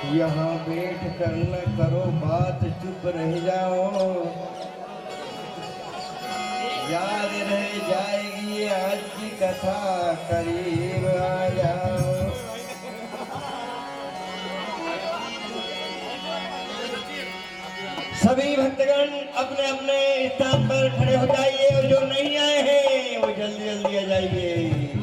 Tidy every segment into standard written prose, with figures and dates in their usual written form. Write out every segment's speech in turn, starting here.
यहाँ बैठ कर न करो बात, चुप रह जाओ, याद रह जाएगी आज की कथा, करीब आ जाओ। सभी भक्तगण अपने अपने स्थान पर खड़े हो जाइए और जो नहीं आए हैं वो जल्दी जल्दी आ जाइए।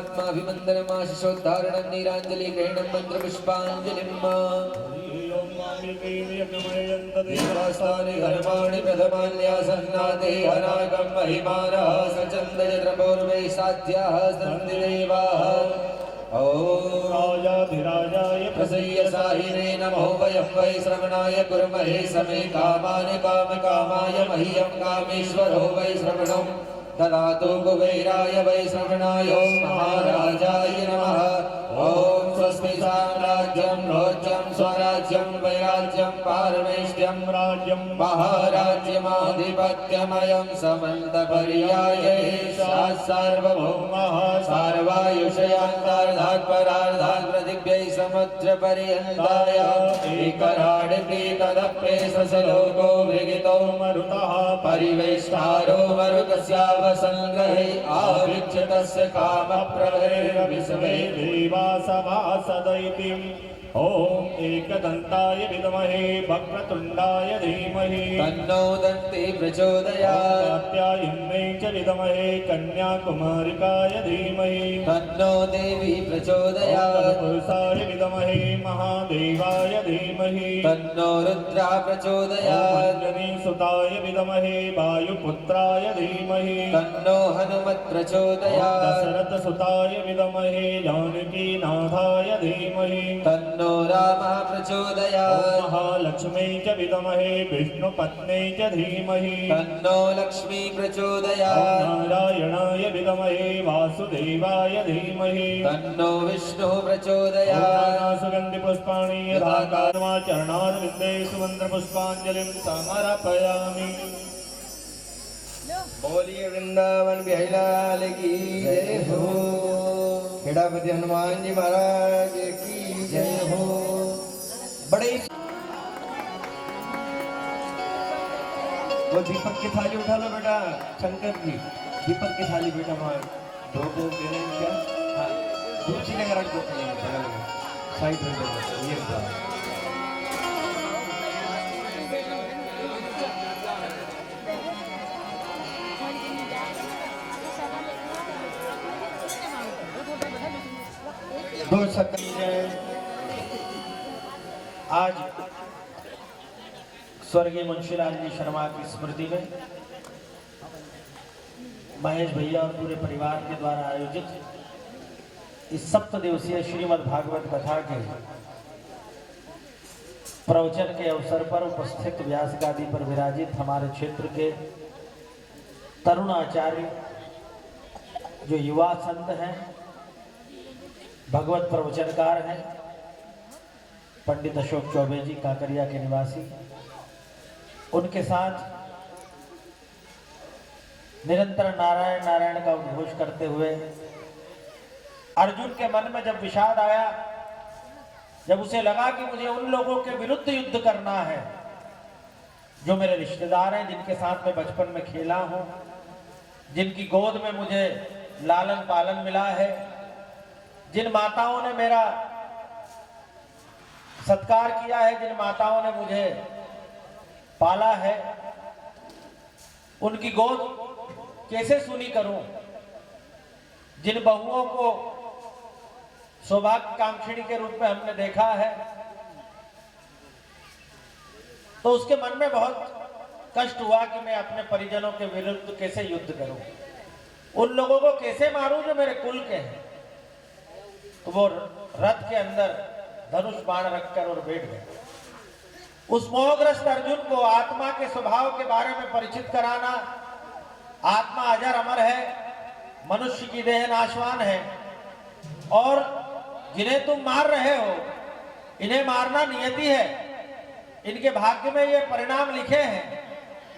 पूर्णात्माभिवन्दनमाशिषोद्धारणं नीराञ्जलि ग्रहणं मन्त्रपुष्पाञ्जलिं कर्माणि प्रथमान्यासन्नादे अनागं महिमानः सचन्दयत्रपूर्वैः साध्याः सन्ति देवाः ॐ राजाधिराजाय प्रसय्य साहिने नमो वयं वै श्रवणाय कुर्महे समे कामानि कामकामाय मह्यं कामेश्वरो वै श्रवणं ददातु कुबेराय वै श्रवणाय ॐ महाराजाय नमः ॐ स्वस्ति साम्राज्यं रोज्यं स्वराज्यं वैराज्यं पारमेष्ट्यं राज्यं महाराज्यमाधिपत्यमयं समन्तपर्याये सार्वभौमः सार्वायुषयान्तार्धात्परार्धात् प्रतिभ्यै समुद्रपर्यन्ताय एकराडिपीतदप्रेषसलोको विगितो मरुतः परिवेष्टारो मरुतस्यावसङ्ग्रहे आविच्यतस्य कामप्रभैर्विश्वे देवा सभासदैतिम् ॐ एकदन्ताय विद्महे वक्रतुण्डाय धीमहि तन्नो दन्ती प्रचोदयात् कात्यायन्यै च विद्महे कन्याकुमारिकाय धीमहि तन्नो देवी प्रचोदयात् पुरुषाय विद्महे महादेवाय धीमहि तन्नो रुद्रा प्रचोदयात् सुताय विद्महे वायुपुत्राय धीमहि तन्नो हनुमत् प्रचोदयात् दशरथसुताय विद्महे जानकीनाथाय धीमहि तन्नो रामः प्रचोदयात् महालक्ष्मी च विद्महे विष्णुपत्न्यै च धीमहि तन्नो लक्ष्मी प्रचोदयात् नारायणाय विद्महे वासुदेवाय धीमहि तन्नो विष्णुः प्रचोदयात् सुगन्धिपुष्पाणि यथा चरणारविन्दे सुमन्त्रपुष्पाञ्जलिं समर्पयामि। बोलिए वृंदावन बिहारी लाल की जय हो। खेड़ापति हनुमान जी महाराज की जय हो। बड़े वो दीपक की थाली उठा लो बेटा, शंकर जी दीपक की थाली बेटा वहाँ दो दे रहे हैं क्या? हाँ दूसरी जगह रख दो, साइड में ये बता। दो सेकंड। आज स्वर्गीय मुंशीलाल जी शर्मा की स्मृति में महेश भैया और पूरे परिवार के द्वारा आयोजित इस 7 दिवसीय श्रीमद् भागवत कथा के प्रवचन के अवसर पर उपस्थित व्यास गादी पर विराजित हमारे क्षेत्र के तरुण आचार्य जो युवा संत हैं, भगवत प्रवचनकार हैं, पंडित अशोक चौबे जी काकरिया के निवासी, उनके साथ निरंतर नारायण नारायण का उद्घोष करते हुए अर्जुन के मन में जब विषाद आया, जब उसे लगा कि मुझे उन लोगों के विरुद्ध युद्ध करना है जो मेरे रिश्तेदार हैं, जिनके साथ मैं बचपन में खेला हूं, जिनकी गोद में मुझे लालन पालन मिला है, जिन माताओं ने मेरा सत्कार किया है, जिन माताओं ने मुझे पाला है, उनकी गोद कैसे सुनी करूं, जिन बहुओं को सौभाग्य कांक्षिणी के रूप में हमने देखा है, तो उसके मन में बहुत कष्ट हुआ कि मैं अपने परिजनों के विरुद्ध कैसे युद्ध करूं, उन लोगों को कैसे मारूं जो मेरे कुल के हैं। तो वो रथ के अंदर धनुष बाण रखकर और बैठ गए। उस मोहग्रस्त अर्जुन को आत्मा के स्वभाव के बारे में परिचित कराना, आत्मा अजर अमर है, मनुष्य की देह नाशवान है, और जिन्हें तुम मार रहे हो इन्हें मारना नियति है, इनके भाग्य में ये परिणाम लिखे हैं,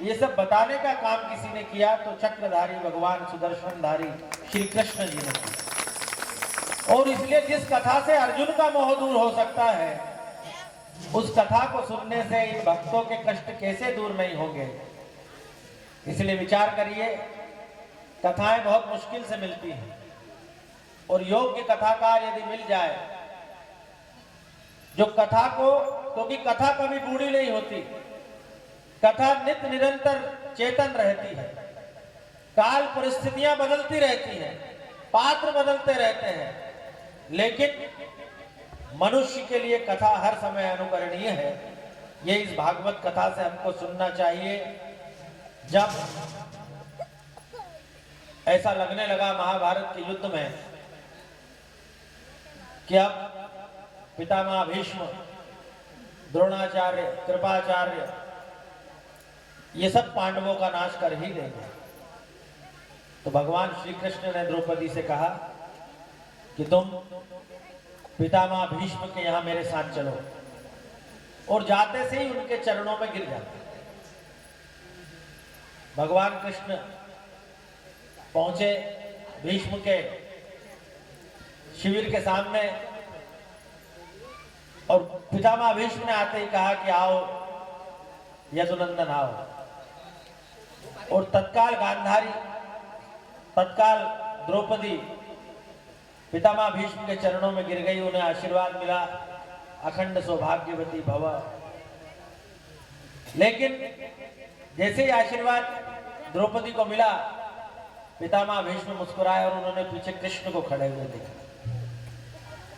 ये सब बताने का काम किसी ने किया तो चक्रधारी भगवान सुदर्शनधारी श्री कृष्ण जी ने किया। और इसलिए जिस कथा से अर्जुन का मोह दूर हो सकता है, उस कथा को सुनने से इन भक्तों के कष्ट कैसे दूर नहीं होंगे। इसलिए विचार करिए, कथाएं बहुत मुश्किल से मिलती हैं, और योग्य कथाकार यदि मिल जाए जो कथा को, क्योंकि कथा कभी बूढ़ी नहीं होती, कथा नित्य निरंतर चेतन रहती है, काल परिस्थितियां बदलती रहती हैं, पात्र बदलते रहते हैं, लेकिन मनुष्य के लिए कथा हर समय अनुकरणीय है। ये इस भागवत कथा से हमको सुनना चाहिए। जब ऐसा लगने लगा महाभारत के युद्ध में कि अब पितामह भीष्म, द्रोणाचार्य, कृपाचार्य ये सब पांडवों का नाश कर ही देंगे, तो भगवान श्री कृष्ण ने द्रौपदी से कहा कि तुम पितामह भीष्म के यहां मेरे साथ चलो, और जाते से ही उनके चरणों में गिर जाते। भगवान कृष्ण पहुंचे भीष्म के शिविर के सामने, और पितामह भीष्म ने आते ही कहा कि आओ यदुनंदन आओ, और तत्काल गांधारी, तत्काल द्रौपदी पितामह भीष्म के चरणों में गिर गई। उन्हें आशीर्वाद मिला, अखंड सौभाग्यवती भव। लेकिन जैसे ही आशीर्वाद द्रौपदी को मिला, पितामह भीष्म मुस्कुराए और उन्होंने पीछे कृष्ण को खड़े हुए देखा।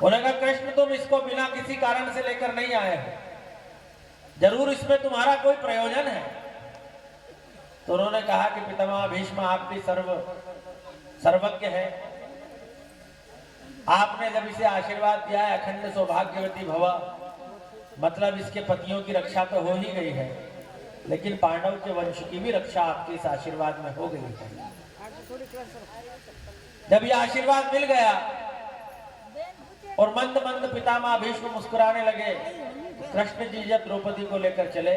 उन्होंने कहा, कृष्ण तुम इसको बिना किसी कारण से लेकर नहीं आए हो, जरूर इसमें तुम्हारा कोई प्रयोजन है। तो उन्होंने कहा कि पितामह भीष्म आप भी सर्वज्ञ है, आपने जब इसे आशीर्वाद दिया है अखंड सौभाग्यवती भव, मतलब इसके पतियों की रक्षा तो हो ही गई है, लेकिन पांडव के वंश की भी रक्षा आपके इस आशीर्वाद में हो गई है। जब ये आशीर्वाद मिल गया और मंद मंद पितामह भीष्म मुस्कुराने लगे, कृष्ण जी जब द्रौपदी को लेकर चले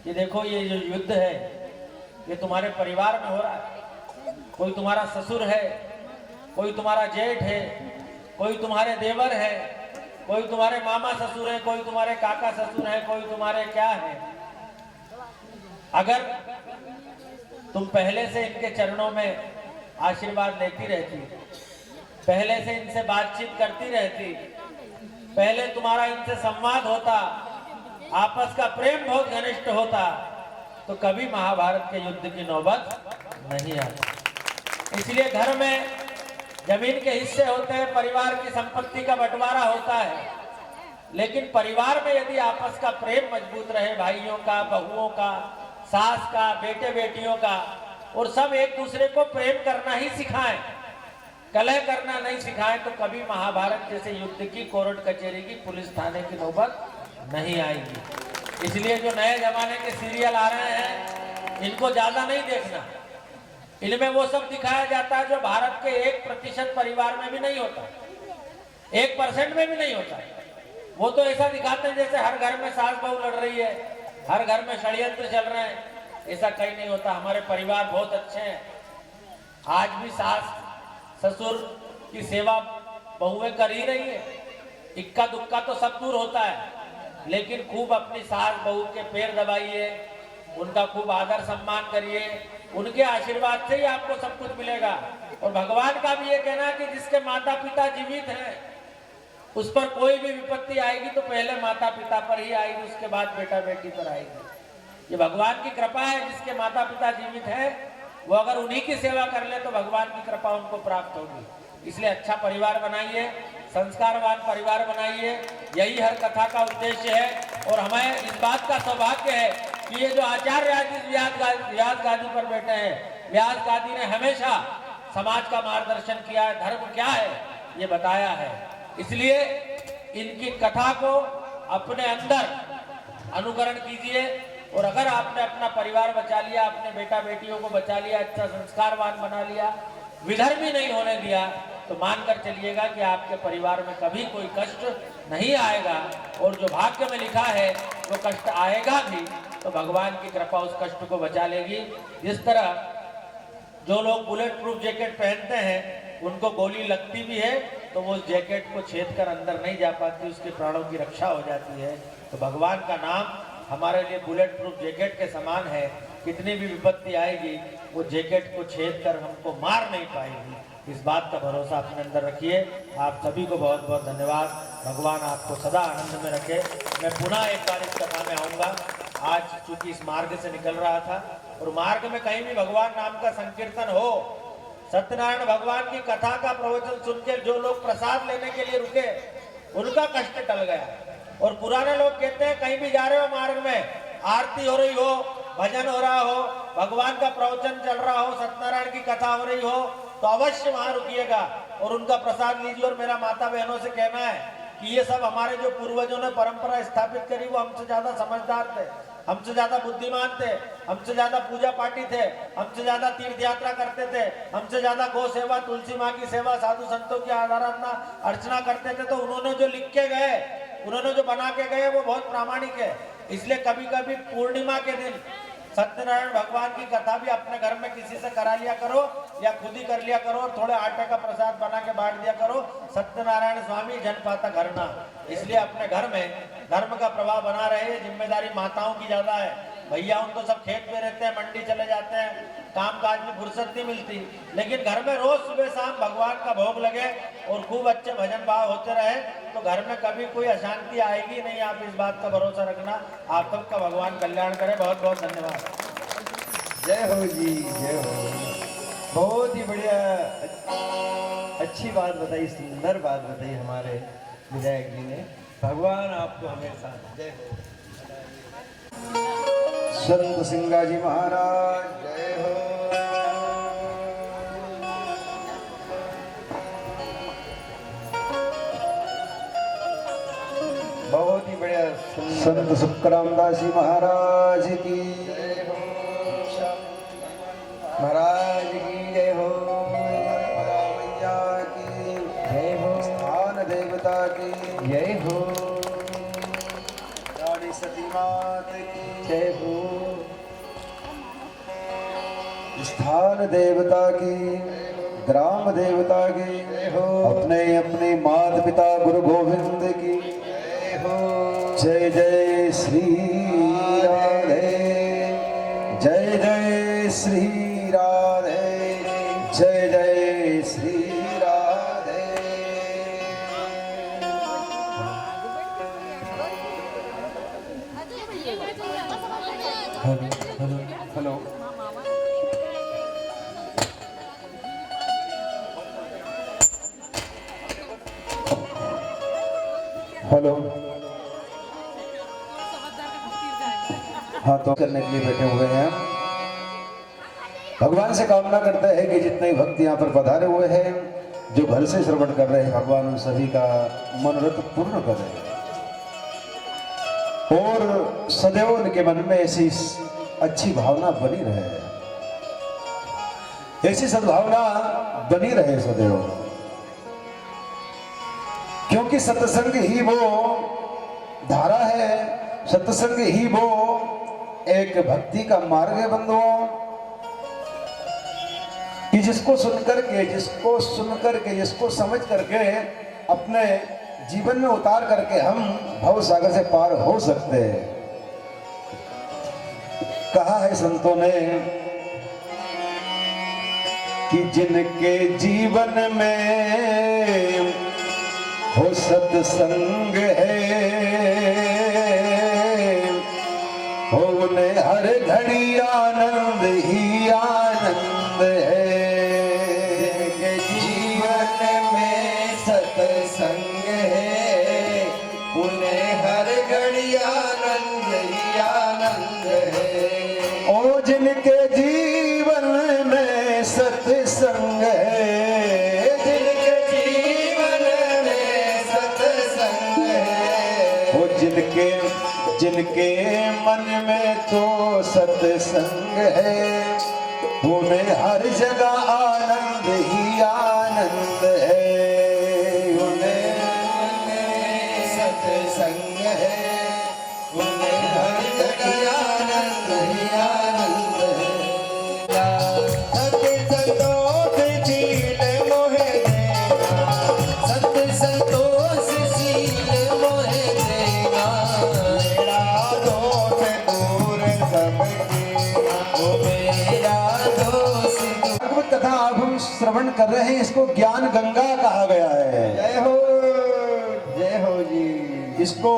कि देखो ये जो युद्ध है ये तुम्हारे परिवार में हो रहा है, कोई तुम्हारा ससुर है, कोई तुम्हारा जेठ है, कोई तुम्हारे देवर है, कोई तुम्हारे मामा ससुर है, कोई तुम्हारे काका ससुर है, कोई तुम्हारे क्या है। अगर तुम पहले से इनके चरणों में आशीर्वाद लेती रहती, पहले से इनसे बातचीत करती रहती, पहले तुम्हारा इनसे संवाद होता, आपस का प्रेम बहुत घनिष्ठ होता, तो कभी महाभारत के युद्ध की नौबत नहीं आती। इसलिए घर में जमीन के हिस्से होते हैं, परिवार की संपत्ति का बंटवारा होता है, लेकिन परिवार में यदि आपस का प्रेम मजबूत रहे, भाइयों का, बहुओं का, सास का, बेटे बेटियों का, और सब एक दूसरे को प्रेम करना ही सिखाएं, कलह करना नहीं सिखाएं, तो कभी महाभारत जैसे युद्ध की, कोर्ट कचहरी की, पुलिस थाने की नौबत नहीं आएगी। इसलिए जो नए जमाने के सीरियल आ रहे हैं इनको ज्यादा नहीं देखना, इनमें वो सब दिखाया जाता है जो भारत के 1% परिवार में भी नहीं होता, 1% में भी नहीं होता। वो तो ऐसा दिखाते हैं जैसे हर घर में सास बहू लड़ रही है, हर घर में षड्यंत्र चल रहे हैं। ऐसा कहीं नहीं होता। हमारे परिवार बहुत अच्छे हैं, आज भी सास ससुर की सेवा बहुएं कर ही रही है। इक्का दुक्का तो सब दूर होता है, लेकिन खूब अपनी सास बहू के पैर दबाइए, उनका खूब आदर सम्मान करिए, उनके आशीर्वाद से ही आपको सब कुछ मिलेगा। और भगवान का भी ये कहना है कि जिसके माता पिता जीवित हैं उस पर कोई भी विपत्ति आएगी तो पहले माता पिता पर ही आएगी, उसके बाद बेटा बेटी पर आएगी। ये भगवान की कृपा है, जिसके माता पिता जीवित हैं वो अगर उन्हीं की सेवा कर ले तो भगवान की कृपा उनको प्राप्त होगी। इसलिए अच्छा परिवार बनाइए, संस्कारवान परिवार बनाइए, यही हर कथा का उद्देश्य है। और हमें इस बात का सौभाग्य है कि ये जो आचार्य आज व्यास गादी पर बैठे हैं, व्यास गादी ने हमेशा समाज का मार्गदर्शन किया है, धर्म क्या है ये बताया है। इसलिए इनकी कथा को अपने अंदर अनुकरण कीजिए, और अगर आपने अपना परिवार बचा लिया, अपने बेटा बेटियों को बचा लिया, अच्छा संस्कारवान बना लिया, विधर्मी नहीं होने दिया, तो मानकर चलिएगा कि आपके परिवार में कभी कोई कष्ट नहीं आएगा। और जो भाग्य में लिखा है वो कष्ट आएगा भी तो भगवान की कृपा उस कष्ट को बचा लेगी। जिस तरह जो लोग बुलेट प्रूफ जैकेट पहनते हैं उनको गोली लगती भी है तो वो जैकेट को छेद कर अंदर नहीं जा पाती, उसके प्राणों की रक्षा हो जाती है। तो भगवान का नाम हमारे लिए बुलेट प्रूफ जैकेट के समान है, कितनी भी विपत्ति आएगी वो जैकेट को छेद कर हमको मार नहीं पाएगी। इस बात का भरोसा अपने अंदर रखिए। आप सभी को बहुत बहुत धन्यवाद। भगवान आपको सदा आनंद में रखे। मैं पुनः एक बार इस कथा में आऊँगा। आज चूंकि इस मार्ग से निकल रहा था और मार्ग में कहीं भी भगवान नाम का संकीर्तन हो, सत्यनारायण भगवान की कथा का प्रवचन सुन के जो लोग प्रसाद लेने के लिए रुके उनका कष्ट टल गया। और पुराने लोग कहते हैं कहीं भी जा रहे हो मार्ग में आरती हो रही हो, भजन हो रहा हो, भगवान का प्रवचन चल रहा हो, सत्यनारायण की कथा हो रही हो तो अवश्य वहां रुकिएगा और उनका प्रसाद लीजिए। और मेरा माता बहनों से कहना है कि ये सब हमारे जो पूर्वजों ने परंपरा स्थापित करी वो हमसे ज्यादा समझदार थे, हमसे ज्यादा बुद्धिमान थे, हमसे ज्यादा पूजा पाठी थे, हमसे ज्यादा तीर्थ यात्रा करते थे, हमसे ज्यादा गौ सेवा, तुलसी माँ की सेवा, साधु संतों की आराधना अर्चना करते थे। तो उन्होंने जो लिख के गए, उन्होंने जो बना के गए वो बहुत प्रामाणिक है। इसलिए कभी कभी पूर्णिमा के दिन सत्यनारायण भगवान की कथा भी अपने घर में किसी से करा लिया करो या खुद ही कर लिया करो और थोड़े आटे का प्रसाद बना के बांट दिया करो। सत्यनारायण स्वामी जन पाता घर ना, इसलिए अपने घर में धर्म का प्रभाव बना रहे। जिम्मेदारी माताओं की ज्यादा है, भैया उन तो सब खेत में रहते हैं, मंडी चले जाते हैं, काम काज में फुर्सत नहीं मिलती, लेकिन घर में रोज सुबह शाम भगवान का भोग लगे और खूब अच्छे भजन भाव होते रहे तो घर में कभी कोई अशांति आएगी नहीं। आप इस बात का भरोसा रखना। आप सबका भगवान कल्याण करे। बहुत बहुत धन्यवाद। जय हो जी, जय हो। बहुत ही बढ़िया, अच्छी बात बताई, सुंदर बात बताई हमारे विधायक जी ने। भगवान आपको हमेशा जय हो। संत सिंगा जी महाराज जय हो। बहुत ही बढ़िया। संत सुखरामदास जी महाराज की जय हो। महाराज की जय हो। मैया की जय हो। स्थान देवता की जय हो। रानी सती मात की जय हो। स्थान देवता की, ग्राम देवता की जय हो। अपने अपने माता पिता गुरु गोविंद की जय हो। जय जय श्री राधे, जय जय श्री राधे, जय जय Shri Radhe. Hello hello. Hello. हाँ, तो करने के लिए बैठे हुए हैं। भगवान से कामना करते हैं कि जितने भक्त यहाँ पर पधारे हुए हैं, जो घर से श्रवण कर रहे हैं, भगवान उन सभी का मनोरथ पूर्ण करें और सदैव उनके मन में ऐसी अच्छी भावना बनी रहे, ऐसी सद्भावना बनी रहे सदैव। क्योंकि सत्संग ही वो धारा है, सत्संग ही वो एक भक्ति का मार्ग है बंधुओं, कि जिसको सुनकर के, जिसको समझ करके अपने जीवन में उतार करके हम भव सागर से पार हो सकते हैं। कहा है संतों ने कि जिनके जीवन में हो सत्संग है, हो उन्हें हर घड़ी आनंद ही आनंद है। जिनके जीवन में सत्संग है, उन्हें हर घड़ी आनंद ही आनंद है। ओ जिनके जीवन में सत्संग है, जिनके जीवन में सत्संग है, ओ जिनके मन में तो सत्संग है, उन्हें हर जगह आनंद ही आनंद है। उन्हें सत्संग है, उन्हें हर जगह आनंद ही आनंद है। सत्य संतोष शील मोहे देगा, सत्य संतोष शील मोहे देगा। मेरा दोष दूर सबके, ओ मेरा दोष। भागवत कथा अब हम श्रवण कर रहे हैं, इसको ज्ञान गंगा कहा गया है। जय हो जी। इसको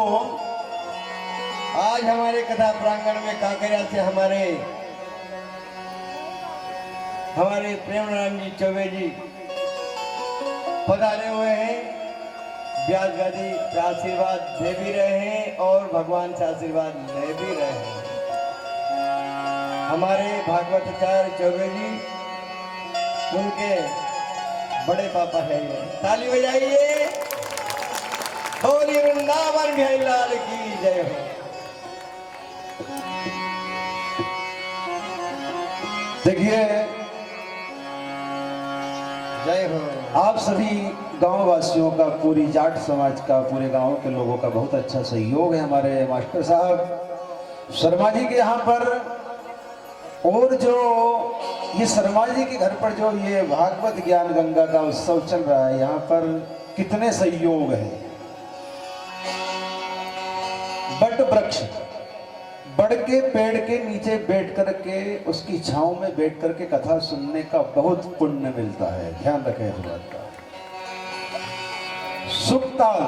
आज हमारे कथा प्रांगण में कांकरिया से हमारे हमारे प्रेमराम जी चौबे जी पधारे हुए हैं। ब्याज गादी से आशीर्वाद दे भी रहे हैं और भगवान से आशीर्वाद ले भी रहे हैं। हमारे भागवताचार्य चौबे जी, उनके बड़े पापा है ये। ताली बजाइए, बोली वृंदावन बिहारी लाल की जय हो। देखिए, जय हो। आप सभी गांव वासियों का, पूरी जाट समाज का, पूरे गांव के लोगों का बहुत अच्छा सहयोग है हमारे मास्टर साहब शर्मा जी के यहाँ पर। और जो ये शर्मा जी के घर पर जो ये भागवत ज्ञान गंगा का उत्सव चल रहा है, यहाँ पर कितने सहयोग है। बट वृक्ष, बड़ के पेड़ के नीचे बैठ करके, उसकी छांव में बैठ करके कथा सुनने का बहुत पुण्य मिलता है। ध्यान रखें इस बात का। सुखताल,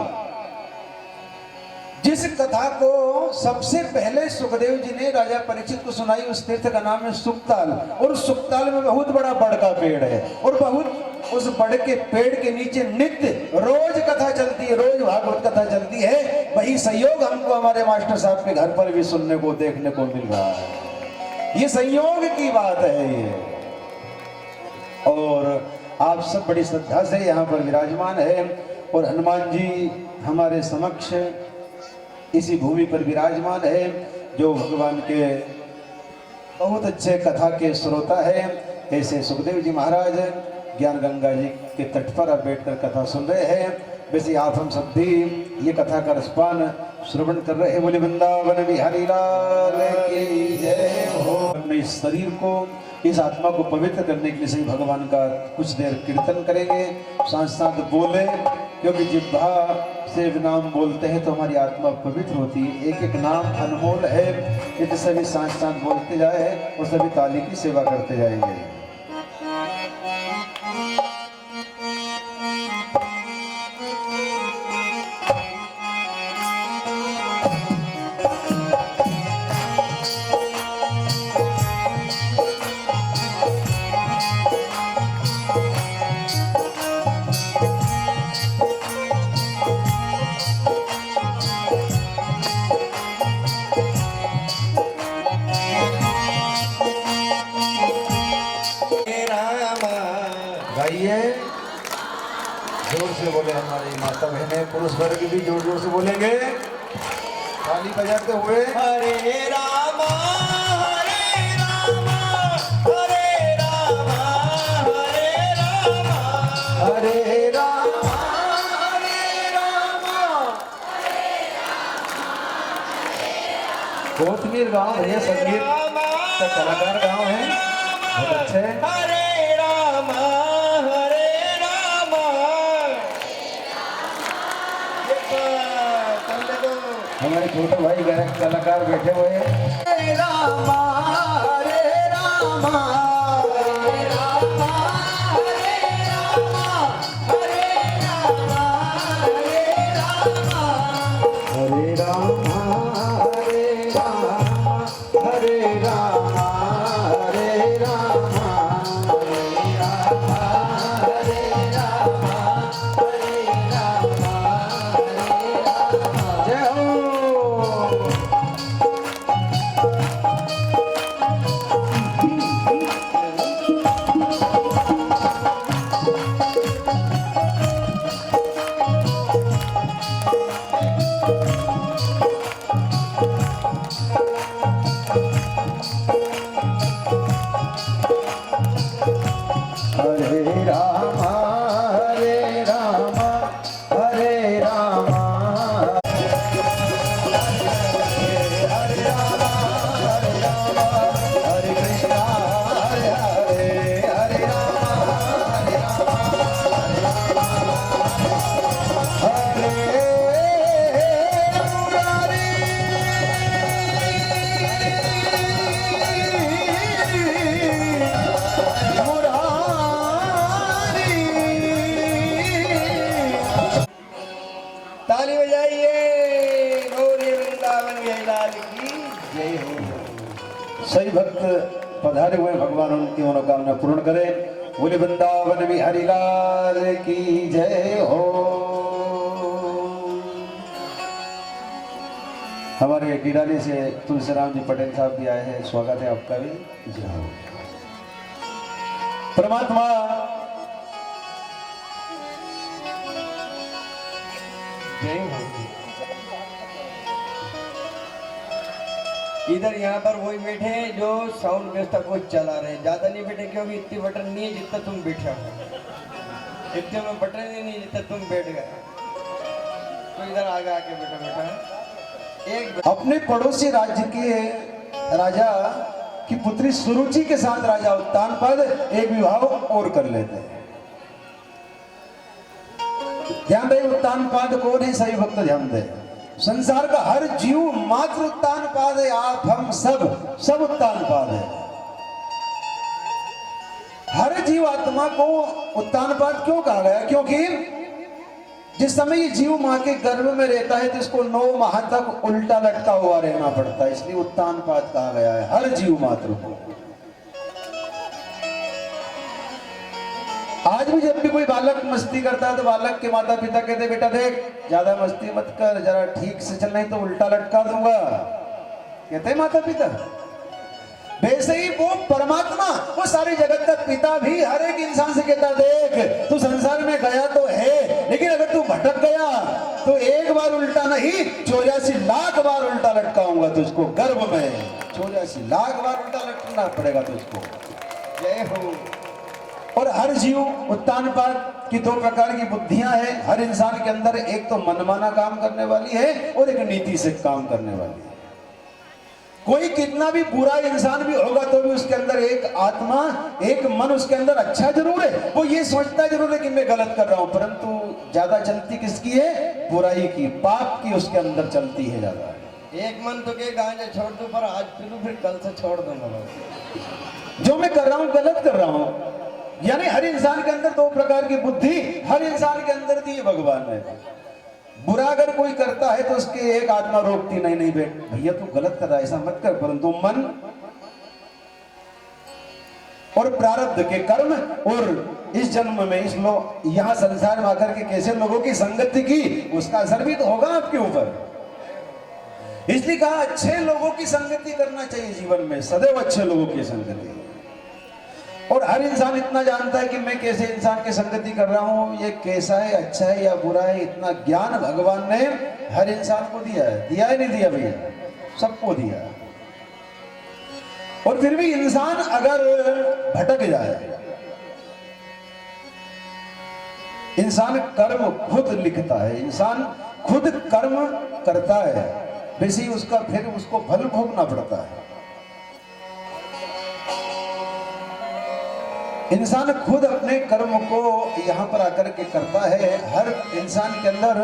जिस कथा को सबसे पहले सुखदेव जी ने राजा परीक्षित को सुनाई, उस तीर्थ का नाम है सुखताल। और सुखताल में बहुत बड़ा बड़ का पेड़ है और बहुत उस बड़ के पेड़ के नीचे नित्य रोज कथा चलती है, रोज भागवत कथा चलती है। वही संयोग हमको हमारे मास्टर साहब के घर पर भी सुनने को, देखने को मिल रहा है। ये संयोग की बात है ये। और आप सब बड़ी श्रद्धा से यहाँ पर विराजमान है और हनुमान जी हमारे समक्ष इसी भूमि पर विराजमान है, जो भगवान के बहुत अच्छे कथा के श्रोता है। ऐसे सुखदेव जी महाराज ज्ञान गंगा जी के तट पर अब बैठकर कथा सुन रहे हैं। वैसे आप हम सब भी ये कथा का रसपान श्रवण कर रहे हैं। बोले वृंदावन बिहारी लाल की जय हो। अपने इस शरीर को, इस आत्मा को पवित्र करने के लिए सही भगवान का कुछ देर कीर्तन करेंगे। साथ साथ बोले, क्योंकि जिह्वा से नाम बोलते हैं तो हमारी आत्मा पवित्र होती है। एक एक नाम अनमोल है। ये सभी साथ साथ बोलते जाए और सभी ताली की सेवा करते जाएंगे। गाइए, जोर से बोले। हमारी माता बहनें, पुरुष वर्ग भी जोर जोर से बोलेंगे, ताली बजाते हुए। हरे राम हरे राम हरे राम हरे राम हरे राम हरे राम। कोतमीर गांव है, संगीत का कलाकार गांव है, बहुत अच्छे। हरे राम हरे राम। हमारे छोटे भाई गायक कलाकार बैठे हुए हैं। हरे राम हरे राम हरे राम हरे राम हरे राम हरे राम। हरे राम हरे राम हरे राम हरे राम जय हो। हरे राम हरे राम हरे राम हरे कृष्णा हरे हरे हरे राम हरे मुरारी। ताली बजाइए, गौरी वृंदावन बिहारी लाल की जय हो। सही भक्त पधारे हुए भगवान उनकी मनोकामना पूर्ण करें। बोले वृंदावन बिहारी लाल की जय हो। हमारे गिराने से तुलसीराम जी पटेल साहब भी आए हैं, स्वागत है आपका भी। जय हो। परमात्मा जय हो। इधर यहाँ पर वही बैठे हैं जो साउंड व्यवस्था को चला रहे हैं, ज्यादा नहीं बैठे क्योंकि इतनी बटन नहीं है जितना तुम बैठे हो, इतने में बटन ही नहीं जितना तुम बैठ गए। तो इधर आगे आके बैठा बैठा एक अपने पड़ोसी राज्य के राजा की पुत्री सुरुचि के साथ राजा उत्तानपाद एक विवाह और कर लेते हैं। ध्यान रहे उत्तानपाद कौन है, सही भक्त ध्यान दे। संसार का हर जीव मात्र उत्तानपाद है, आप हम सब उत्तानपाद है। हर जीव आत्मा को उत्तानपाद क्यों कहा गया? क्योंकि जिस समय ये जीव मां के गर्भ में रहता है तो इसको 9 माह तक उल्टा लटका हुआ रहना पड़ता है, इसलिए उत्तानपाद कहा गया है हर जीव मात्र को। आज भी जब भी कोई बालक मस्ती करता है तो बालक के माता पिता कहते बेटा देख ज्यादा मस्ती मत कर, जरा ठीक से चल नहीं तो उल्टा लटका दूंगा, कहते हैं माता पिता। वैसे ही वो परमात्मा, वो सारे जगत का पिता भी हर एक इंसान से कहता देख तू संसार में गया तो है, लेकिन अगर तू भटक गया तो एक बार उल्टा नहीं 84 लाख बार उल्टा लटकाऊंगा तुझको गर्भ में, 84 लाख बार उल्टा लटकना पड़ेगा तुझको। जय हो। और हर जीव उत्तानपाद की 2 प्रकार की बुद्धियां हैं हर इंसान के अंदर, एक तो मनमाना काम करने वाली है और एक नीति से काम करने वाली है। कोई कितना भी बुरा इंसान भी होगा तो भी उसके अंदर एक आत्मा, एक मन उसके अंदर अच्छा जरूर है, वो ये सोचता जरूर है कि मैं गलत कर रहा हूं, परंतु ज्यादा चलती किसकी है? बुराई की, पाप की उसके अंदर चलती है ज्यादा। एक मन तो के गांजा छोड़ दूं पर आज पी फिर कल से छोड़ दूंगा। जो मैं कर रहा हूं गलत कर रहा हूं, यानी हर इंसान के अंदर 2 प्रकार की बुद्धि हर इंसान के अंदर दी है भगवान ने। बुरा अगर कोई करता है तो उसके एक आत्मा रोकती नहीं बेट भैया तू गलत कर रहा है, ऐसा मत कर, परंतु मन और प्रारब्ध के कर्म और इस जन्म में इस लोग यहां संसार में आकर के कैसे लोगों की संगति की उसका असर भी तो होगा आपके ऊपर। इसलिए कहा अच्छे लोगों की संगति करना चाहिए जीवन में, सदैव अच्छे लोगों की संगति। और हर इंसान इतना जानता है कि मैं कैसे इंसान की संगति कर रहा हूं, ये कैसा है, अच्छा है या बुरा है, इतना ज्ञान भगवान ने हर इंसान को दिया है। दिया है नहीं दिया भैया? सबको दिया। और फिर भी इंसान अगर भटक जाए, इंसान कर्म खुद लिखता है, इंसान खुद कर्म करता है, वैसे ही उसका फिर उसको फल भोगना पड़ता है। इंसान खुद अपने कर्म को यहां पर आकर के करता है। हर इंसान के अंदर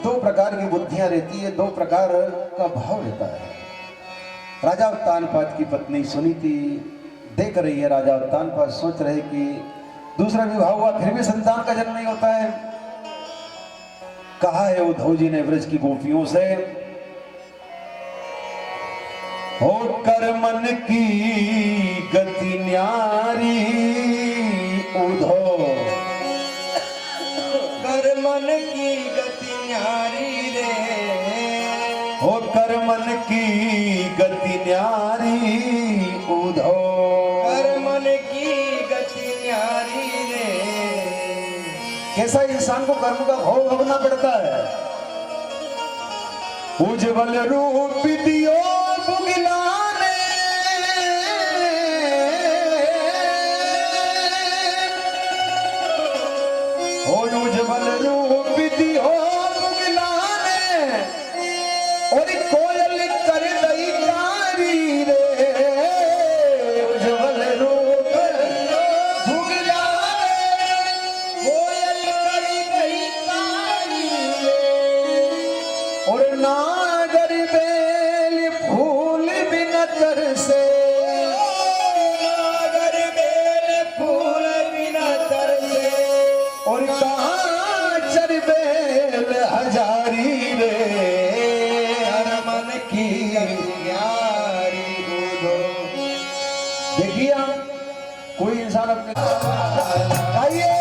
2 प्रकार की बुद्धियां रहती है, 2 प्रकार का भाव रहता है। राजा उत्तानपाद की पत्नी सुनीति देख रही है, राजा उत्तानपाद सोच रहे कि दूसरा विवाह हुआ फिर भी संतान का जन्म नहीं होता है। कहा है उद्धव जी ने ब्रज की गोपियों से, हो कर मन की गति न्यारी उद्धव, कर मन की गति न्यारी रे, हो कर मन की गति न्यारी उद्धव, कर मन की गति न्यारी रे। कैसा इंसान को कर्म का भोग भोगना पड़ता है। उज्ज्वल रूप दियो बुगिलाने, उज्ज्वल रूप दियो बुगिलाने, और कोयल कर दई कारी रे, उज्ज्वल रूप बुगिलाने, कोयल कर दई कारी रे, और नागर बेल फूल बिन तरसे, नागर बेल फूल बिना तरसे, और कहाँ चर बेल हजारी रे, हर मन की न्यारी बुधो। देखिए हम कोई इंसान अपने आइए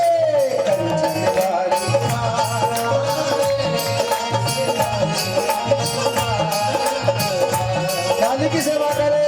शादी की सेवा करे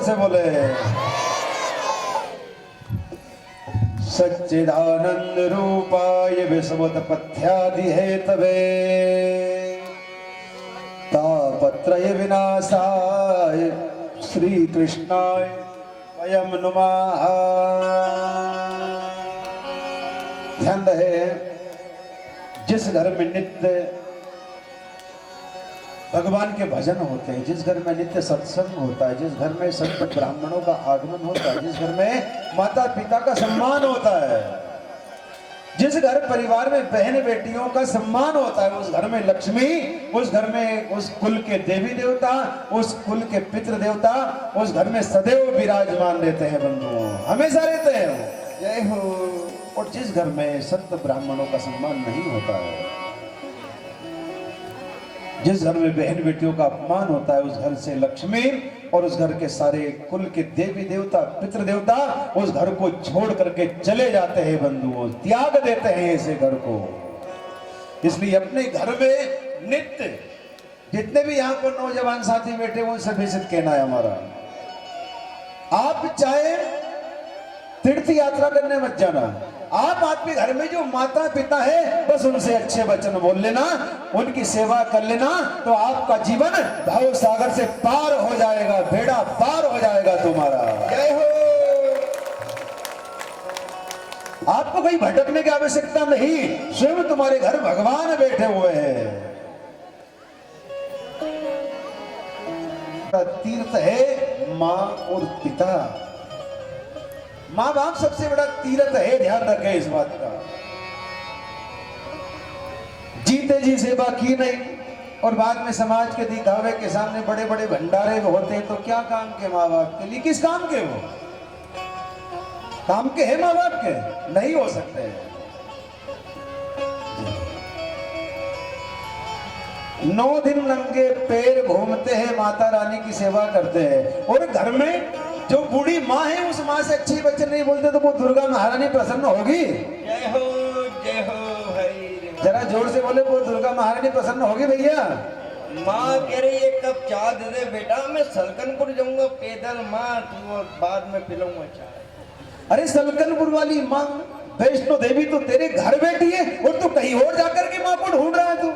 से बोले सच्चिदानंद रूपाय विषमोत्पत्त्यादि हेतवे तापत्रय विनाशाय श्री कृष्णाय वयम नुमः। ध्यान रहे, जिस घर में नित्य भगवान के भजन होते हैं, जिस घर में नित्य सत्संग होता है, जिस घर में संत ब्राह्मणों का आगमन होता है, जिस घर में माता पिता का सम्मान होता है, जिस घर परिवार में बहन बेटियों का सम्मान होता है, उस घर में लक्ष्मी, उस घर में उस कुल के देवी देवता, उस कुल के पितृ देवता उस घर में सदैव विराजमान रहते हैं बंधुओं, हमेशा रहते हैं। जय हो। और जिस घर में संत ब्राह्मणों का सम्मान नहीं होता है, जिस घर में बहन बेटियों का अपमान होता है, उस घर से लक्ष्मी और उस घर के सारे कुल के देवी देवता पितृ देवता उस घर को छोड़ करके चले जाते हैं बंधुओं, त्याग देते हैं ऐसे घर को। इसलिए अपने घर में नित्य जितने भी यहाँ पर नौजवान साथी बैठे हैं उनसे बेसिक कहना है हमारा, आप चाहे तीर्थ यात्रा करने मत जाना, आप आपके घर में जो माता पिता है बस उनसे अच्छे वचन बोल लेना, उनकी सेवा कर लेना, तो आपका जीवन भाव सागर से पार हो जाएगा, बेड़ा पार हो जाएगा तुम्हारा। जय हो। आपको कहीं भटकने की आवश्यकता नहीं, स्वयं तुम्हारे घर भगवान बैठे हुए हैं। तीर्थ है माँ और पिता, माँ बाप सबसे बड़ा तीर्थ है, ध्यान रखें इस बात का। जीते जी सेवा की नहीं और बाद में समाज के दिखावे के सामने बड़े बड़े भंडारे होते हैं, तो क्या काम के माँ बाप के लिए? किस काम के? वो काम के है माँ बाप के? नहीं हो सकते। 9 दिन नंगे पैर घूमते हैं, माता रानी की सेवा करते हैं, और घर में जो बूढ़ी माँ है उस माँ से अच्छी बच्चे नहीं बोलते, तो वो दुर्गा महारानी प्रसन्न होगी? जय हो भाई। जरा जोर से बोले, वो दुर्गा महारानी प्रसन्न होगी भैया? माँ कह रही है कप चाय दे दे बेटा, मैं सलकनपुर जाऊंगा पैदल, माँ तो बाद में पिलाऊंगा चाय। अरे सलकनपुर वाली माँ वैष्णो देवी तो तेरे घर बैठी है और तू कहीं और जाकर के माँ को ढूंढ रहा है। तू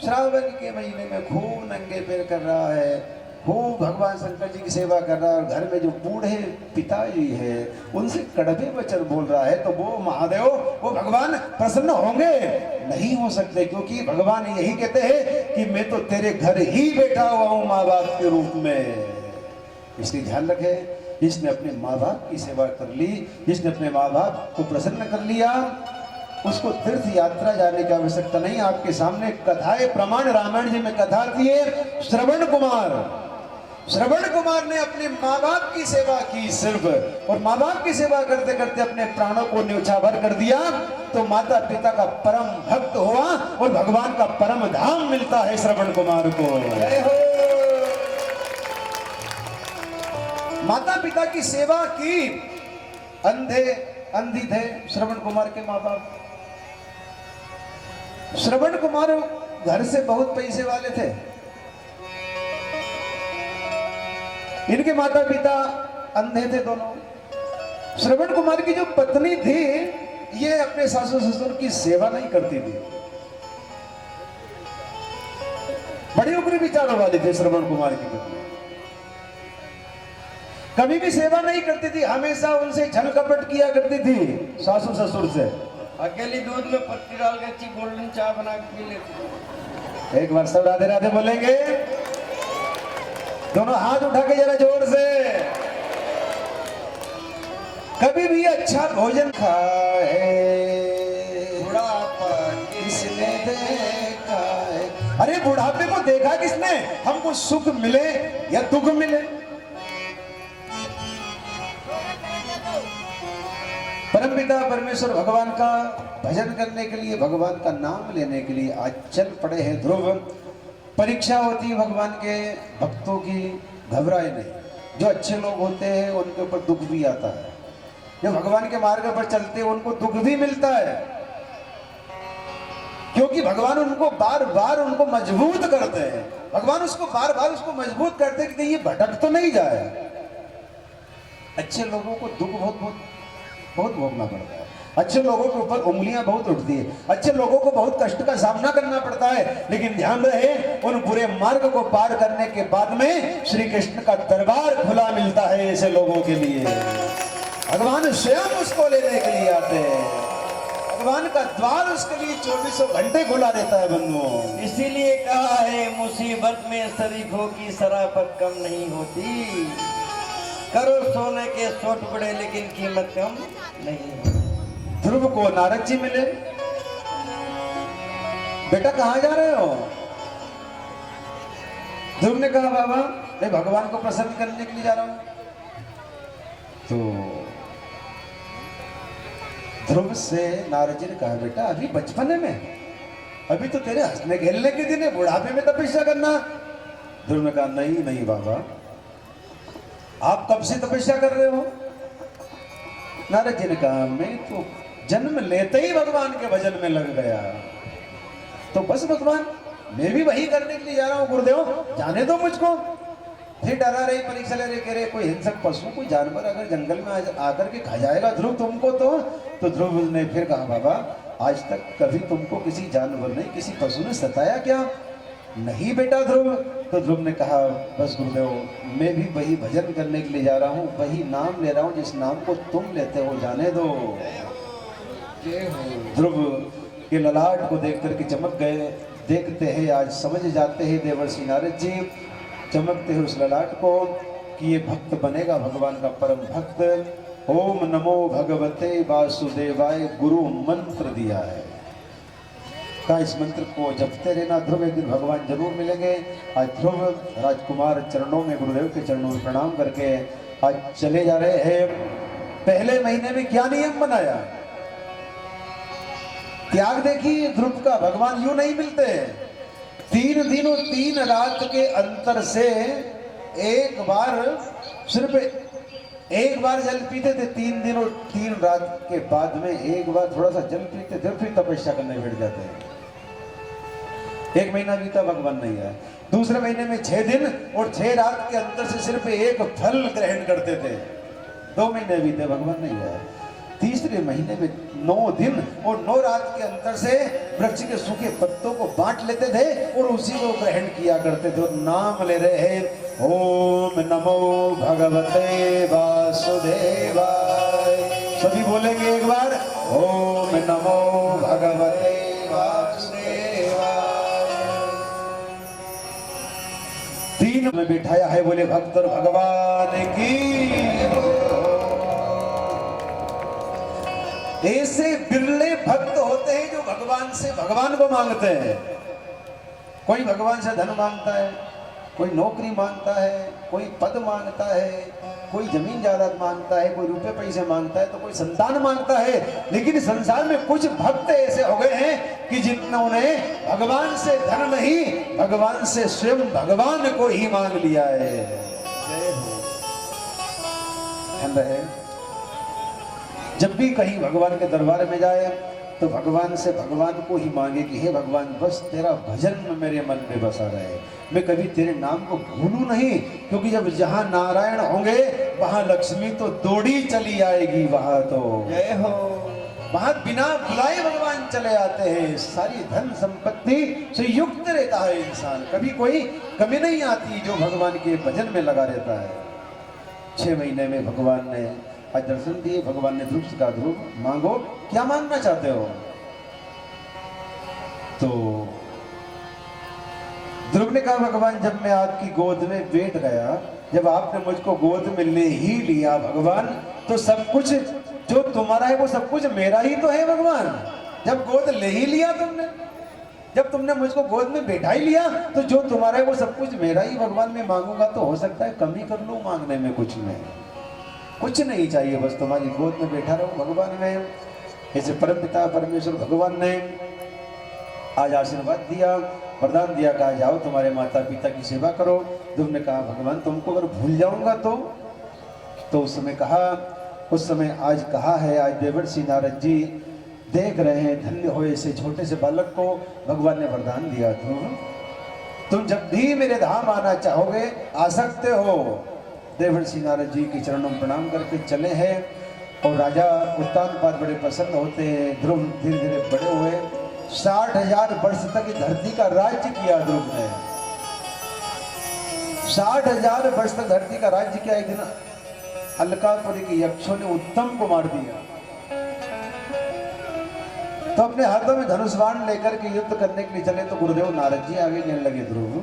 श्रावण के महीने में खूब नंगे पैर कर रहा है, खूब भगवान शंकर जी की सेवा कर रहा है, और घर में जो बूढ़े पिताजी है उनसे कड़वे वचन बोल रहा है, तो वो महादेव, वो भगवान प्रसन्न होंगे? नहीं हो सकते, क्योंकि भगवान यही कहते हैं कि मैं तो तेरे घर ही बैठा हुआ हूं माँ बाप के रूप में। इसलिए ध्यान रखे, जिसने अपने माँ बाप की सेवा कर ली, जिसने अपने माँ बाप को प्रसन्न कर लिया, उसको तीर्थ यात्रा जाने की आवश्यकता नहीं। आपके सामने कथाएं प्रमाण रामायण जी में कथा आती है। श्रवण कुमार ने अपने माँ बाप की सेवा की सिर्फ, और माँ बाप की सेवा करते करते अपने प्राणों को न्योछावर कर दिया, तो माता पिता का परम भक्त हुआ और भगवान का परम धाम मिलता है श्रवण कुमार को। माता पिता की सेवा की। अंधी थे श्रवण कुमार के माँ बाप। श्रवण कुमार घर से बहुत पैसे वाले थे, इनके माता पिता अंधे थे दोनों। श्रवण कुमार की जो पत्नी थी, ये अपने सासू ससुर की सेवा नहीं करती थी, बड़ी उग्र विचारों वाली थी श्रवण कुमार की पत्नी। कभी भी सेवा नहीं करती थी, हमेशा उनसे छल कपट किया करती थी सासू ससुर से। अकेली दूध में पत्ती डाल के अच्छी गोल्डन चाय बना के पी लेती। एक बार सब राधे राधे बोलेंगे, दोनों हाथ उठा के जरा जोर से। कभी भी अच्छा भोजन खाए बुढ़ापा किसने देखा है? अरे बुढ़ापे को देखा किसने? हमको सुख मिले या दुख मिले, परमपिता परमेश्वर भगवान का भजन करने के लिए, भगवान का नाम लेने के लिए आज चल पड़े हैं ध्रुव। परीक्षा होती है भगवान के भक्तों की, घबराए नहीं। जो अच्छे लोग होते हैं उनके ऊपर दुख भी आता है, जो भगवान के मार्ग पर चलते हैं उनको दुख भी मिलता है, क्योंकि भगवान उनको बार बार मजबूत करते हैं। भगवान उसको बार बार उसको मजबूत करते हैं कि ये भटक तो नहीं जाए। अच्छे लोगों को दुख बहुत बहुत बहुत भोगना पड़ता है, अच्छे लोगों के ऊपर उंगलियां बहुत उठती है, अच्छे लोगों को बहुत कष्ट का सामना करना पड़ता है, लेकिन ध्यान रहे उन बुरे मार्ग को पार करने के बाद में श्री कृष्ण का दरबार खुला मिलता है ऐसे लोगों के लिए। भगवान स्वयं उसको लेने के लिए आते हैं, भगवान का द्वार उसके लिए 24 घंटे खुला रहता है बंधुओं। इसीलिए कहा है मुसीबत में शरीकों की शराफत कम नहीं होती, करो सोने के सोट बड़े लेकिन कीमत कम नहीं होती। ध्रुव को नारद जी मिले, बेटा कहां जा रहे हो? ध्रुव ने कहा बाबा मैं भगवान को प्रसन्न करने के लिए जा रहा हूं। तो ध्रुव से नारद जी ने कहा बेटा अभी बचपने में, अभी तो तेरे हंसने खेलने के दिन है, बुढ़ापे में तपस्या करना। ध्रुव ने कहा नहीं नहीं बाबा, आप कब से तपस्या कर रहे हो? नारद जी ने कहा मैं तो जन्म लेते ही भगवान के भजन में लग गया, तो बस भगवान मैं भी वही करने के लिए जा रहा हूं, गुरुदेव जाने दो मुझको। फिर डरा रही, परीक्षा ले रही, कह रहे कोई हिंसक पशु कोई जानवर अगर जंगल में आकर के खा जाएगा ध्रुव तुमको तो ध्रुव ने फिर कहा बाबा आज तक कभी तुमको किसी जानवर ने किसी पशु ने सताया क्या? नहीं बेटा ध्रुव। तो ध्रुव ने कहा बस गुरुदेव मैं भी वही भजन करने के लिए जा रहा हूँ, वही नाम ले रहा हूँ जिस नाम को तुम लेते हो, जाने दो। ध्रुव के ललाट को देख करके चमक गए, देखते हैं आज समझ जाते हैं देवर्षि नारद जी, चमकते हैं उस ललाट को कि ये भक्त बनेगा भगवान का परम भक्त। ओम नमो भगवते वासुदेवाय गुरु मंत्र दिया है, का इस मंत्र को जपते रहना। ध्रुव एक दिन भगवान जरूर मिलेंगे। आज ध्रुव राजकुमार चरणों में, गुरुदेव के चरणों में प्रणाम करके आज चले जा रहे हैं। पहले महीने में क्या नियम बनाया? त्याग देखिए ध्रुव का, भगवान यूं नहीं मिलते। 3 दिन और 3 रात के अंतर से एक बार, सिर्फ एक बार जल पीते थे, 3 दिन और 3 रात के बाद में एक बार थोड़ा सा जल पीते थे, फिर तपस्या करने बैठ जाते हैं। 1 महीना बीता भगवान नहीं आया। दूसरे महीने में 6 दिन और 6 रात के अंतर से सिर्फ एक फल ग्रहण करते थे। 2 महीने बीते भगवान नहीं आया। तीसरे महीने में 9 दिन और 9 रात के अंतर से वृक्ष के सूखे पत्तों को बांट लेते थे और उसी को ग्रहण किया करते थे। और नाम ले रहे हैं ओम नमो भगवते वासुदेवाय। सभी बोलेंगे एक बार ओम नमो भगवते वासुदेवाय। 3 में बिठाया है, बोले भक्त और भगवान की। ऐसे बिरले भक्त होते हैं जो भगवान से भगवान को मांगते हैं। कोई भगवान से धन मांगता है, कोई नौकरी मांगता है, कोई पद मांगता है, कोई जमीन जायदाद मांगता है, कोई रुपए पैसे मांगता है, तो कोई संतान मांगता है। लेकिन संसार में कुछ भक्त ऐसे हो गए हैं कि जिन्होंने भगवान से धन नहीं, भगवान से स्वयं भगवान को ही मांग लिया है। ध्यान रहे, जब भी कहीं भगवान के दरबार में जाए तो भगवान से भगवान को ही मांगे कि हे भगवान बस तेरा भजन मेरे मन में बसा रहे, मैं कभी तेरे नाम को भूलूं नहीं, क्योंकि जब जहां नारायण होंगे वहां लक्ष्मी तो दौड़ी चली आएगी। वहां तो जय हो, वहां बिना बुलाए भगवान चले आते हैं। सारी धन संपत्ति से युक्त रहता है इंसान, कभी कोई कमी नहीं आती जो भगवान के भजन में लगा रहता है। 6 महीने में भगवान ने आज दर्शन दिए। भगवान ने ध्रुव से कहा ध्रुव मांगो, क्या मांगना चाहते हो? तो ध्रुव ने कहा भगवान जब मैं आपकी गोद में बैठ गया, जब आपने मुझको गोद में ले ही लिया भगवान, तो सब कुछ जो तुम्हारा है वो सब कुछ मेरा ही तो है भगवान। जब गोद ले ही लिया तुमने, जब तुमने मुझको गोद में बैठा ही लिया, तो जो तुम्हारा है वो सब कुछ मेरा ही भगवान। मैं मांगूंगा तो हो सकता है कमी कर लूं मांगने में, कुछ नहीं चाहिए, बस तुम्हारी गोद में बैठा रहूं भगवान में। ऐसे परम पिता परमेश्वर भगवान ने आज आशीर्वाद दिया, वरदान दिया, कहा जाओ तुम्हारे माता पिता की सेवा करो। ध्रुव ने कहा भगवान तुमको अगर भूल जाऊंगा तो उस समय कहा, उस समय आज कहा है, आज देवर्षि नारद जी देख रहे हैं, धन्य हो ऐसे छोटे से बालक को भगवान ने वरदान दिया। ध्रुव तुम जब भी मेरे धाम आना चाहोगे आ सकते हो, देवर्षि नारद जी के चरणों में प्रणाम करके चले हैं। और राजा उत्तानपाद बड़े प्रसन्न होते हैं। ध्रुव धीरे धीरे बड़े हुए। 60,000 वर्ष तक इस धरती का राज्य किया ध्रुव ने। 60,000 वर्ष तक धरती का राज्य किया। एक दिन अलकापुरी के यक्षों ने उत्तम को मार दिया, तो अपने हाथों में धनुष बाण लेकर के युद्ध करने के लिए चले। तो गुरुदेव नारद जी आगे कहने लगे, ध्रुव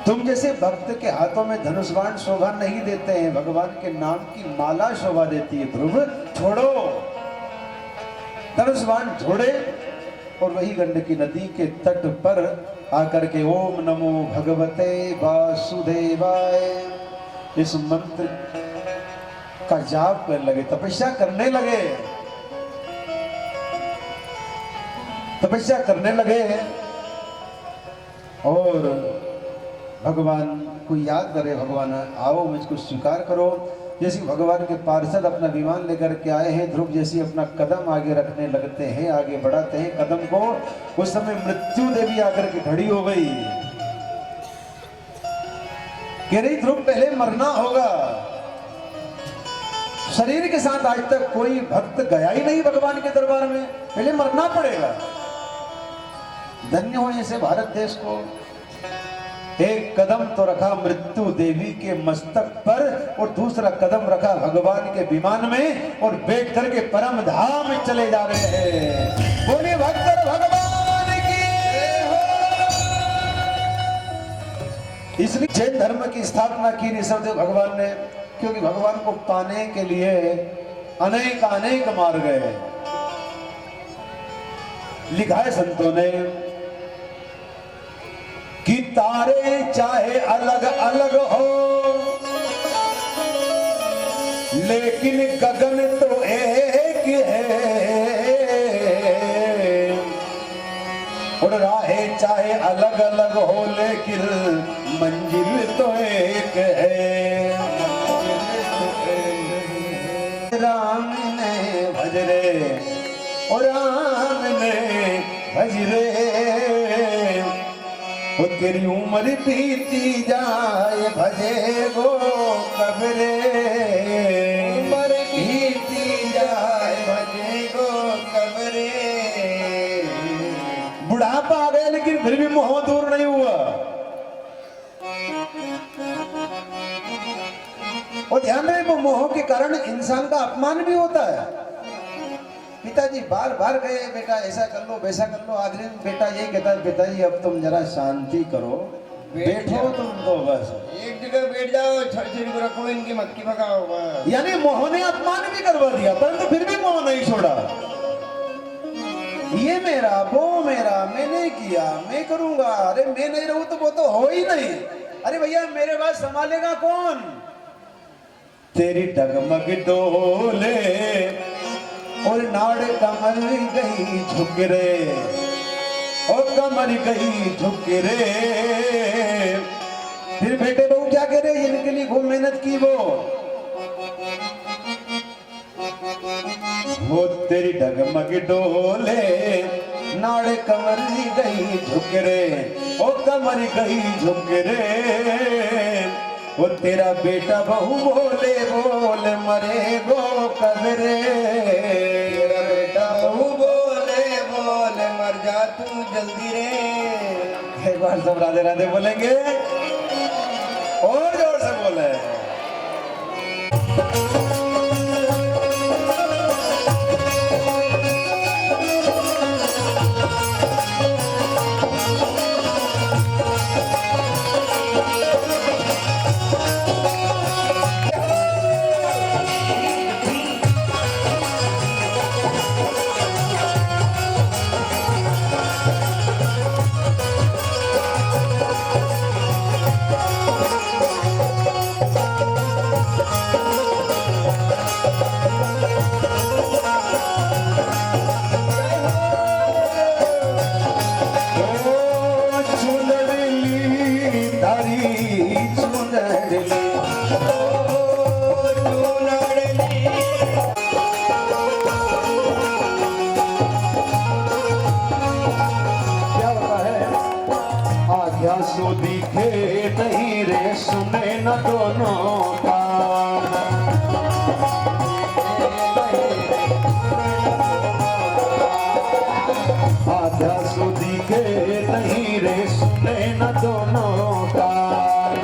तुम जैसे भक्त के हाथों में धनुष बाण शोभा नहीं देते हैं, भगवान के नाम की माला शोभा देती है। ध्रुव छोड़ो। धनुष बाण छोड़े और वही गंडकी नदी के तट पर आकर के ओम नमो भगवते वासुदेवाय इस मंत्र का जाप करने लगे, तपस्या करने लगे, तपस्या करने लगे। और भगवान को याद करे, भगवान आओ मुझको स्वीकार करो। जैसे भगवान के पार्षद अपना विमान लेकर के आए हैं, ध्रुव जैसे अपना कदम आगे रखने लगते हैं, आगे बढ़ाते हैं कदम को, उस समय मृत्यु देवी आकर के खड़ी हो गई। कह रही ध्रुव पहले मरना होगा। शरीर के साथ आज तक कोई भक्त गया ही नहीं भगवान के दरबार में, पहले मरना पड़ेगा। धन्य हो ऐसे भारत देश को। एक कदम तो रखा मृत्यु देवी के मस्तक पर और दूसरा कदम रखा भगवान के विमान में और बैठ करके परम धाम में चले जा रहे हैं। बोले भक्त भगवान की हो। इसलिए जैन धर्म की स्थापना की ऋषभदेव भगवान ने, क्योंकि भगवान को पाने के लिए अनेक अनेक मार्ग गए। लिखा है संतों ने कि तारे चाहे अलग अलग हो, लेकिन गगन तो एक है। और राहें चाहे अलग अलग हो, लेकिन मंजिल तो एक है। राम ने भज रे और राम ने भज रे, वो तेरी उम्र बीती जाए भजे गो कबरे। उम्र बीती जाए भजे गो कबरे। बुढ़ापा आ गया लेकिन फिर भी मोह दूर नहीं हुआ। और ध्यान रहे वो मोह के कारण इंसान का अपमान भी होता है। पिताजी बार बार गए, बेटा ऐसा कर लो वैसा कर लो। आखिर में बेटा यही कहता है, पिताजी अब तुम जरा शांति करो, बैठो तुम तो बस एक जगह बैठ जाओ, छड़ी को रखो, इनकी मक्खी भगाओ बस। यानी मोह ने अपमान भी करवा दिया, परंतु फिर भी मोह नहीं छोड़ा। ये मेरा वो मेरा, मैंने किया मैं करूंगा, अरे मैं नहीं रहूं तो वो तो हो ही नहीं। अरे भैया मेरे बाद संभालेगा कौन? तेरी डगमग डोले और नाड़ कमर गई झुक रे, और कमर गई झुक रे। फिर बेटे बहू क्या कह रहे, इनके लिए खूब मेहनत की वो तेरी डगमग डोले नाड़ कमर गई झुक रे, ओ कमर गई झुक रे। वो तेरा बेटा बहू बोले बोल मरे गो कबरे। तेरा बेटा बहू बोले बोल मर जा तू जल्दी रे। एक बार सब राधे राधे बोलेंगे और जोर से बोले। सो दिखे नहीं रे सुन सुने न दोनों कान। आध्या सुधी के नहीं रे सुने न दोनों कान।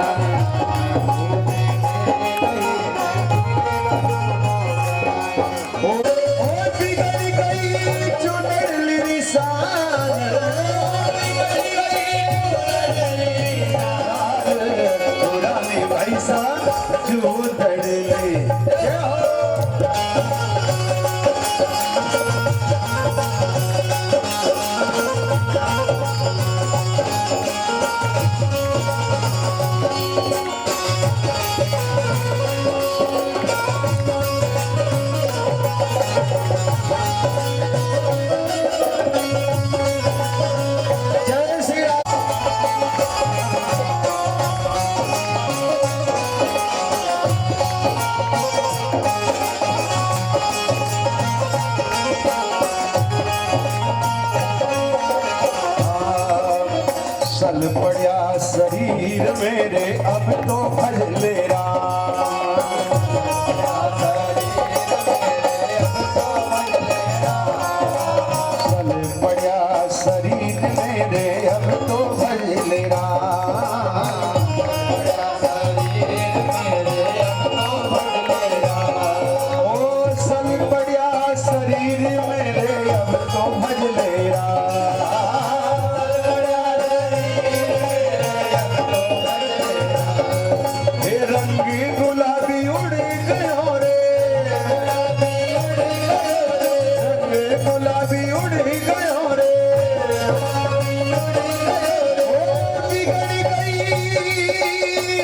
ओ बिगड़ गई चुनरी निशान, पुराने भैसा जो दड़ ले। जय श्री राम। सल पड़ा शरीर मेरे अब तो भजले सल पड़ा शरीर मेरे अब तो भजले ओ सल पड़ा शरीर मेरे अब तो भजले हे रंगी गुलाबी उड़ गयो रे, रंगे गुलाबी उड़ गयो रे। ओ बिगड़ गई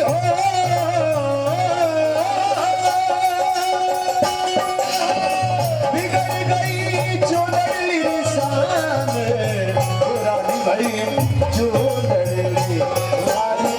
हो, बिगड़ गई चुनरी निशान, पुरानी भाई जो दड़ली पुरानी।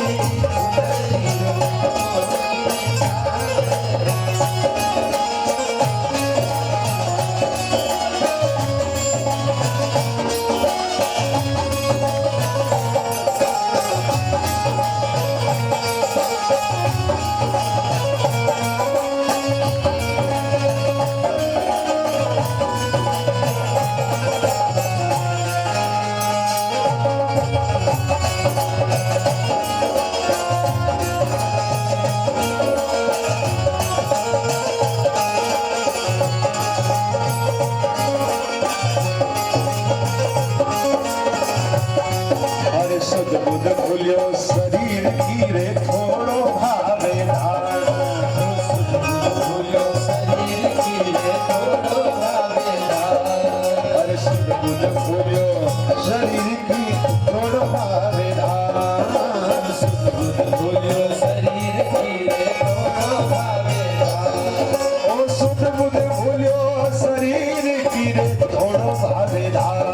अरे सुध बुध भूलियो शरीर की रे थोड़ो भावे धार। अरे सुध बुध भूलियो शरीर की थोड़ो भावे धार। ओ सुध बुध भूलियो शरीर की रे थोड़ो भावे धार।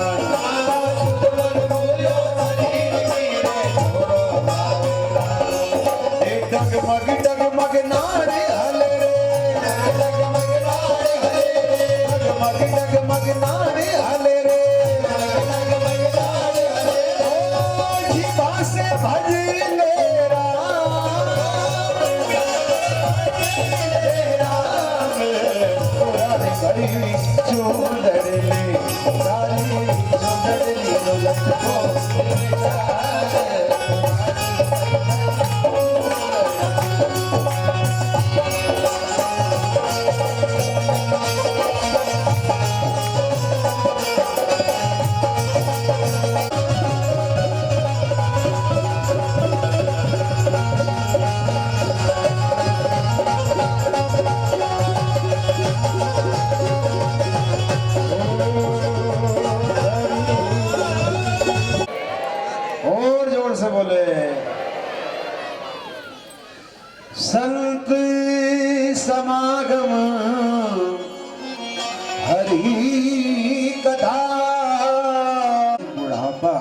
डगमग डगमग नारे हले रे, डगमग डगमग नारे हले रे। ओ जीवा से भज ले राम, पुराने घड़ी जो दड़ले सारी जो दड़ली लट को। और जोर से बोले संत समागम हरि कथा। बुढ़ापा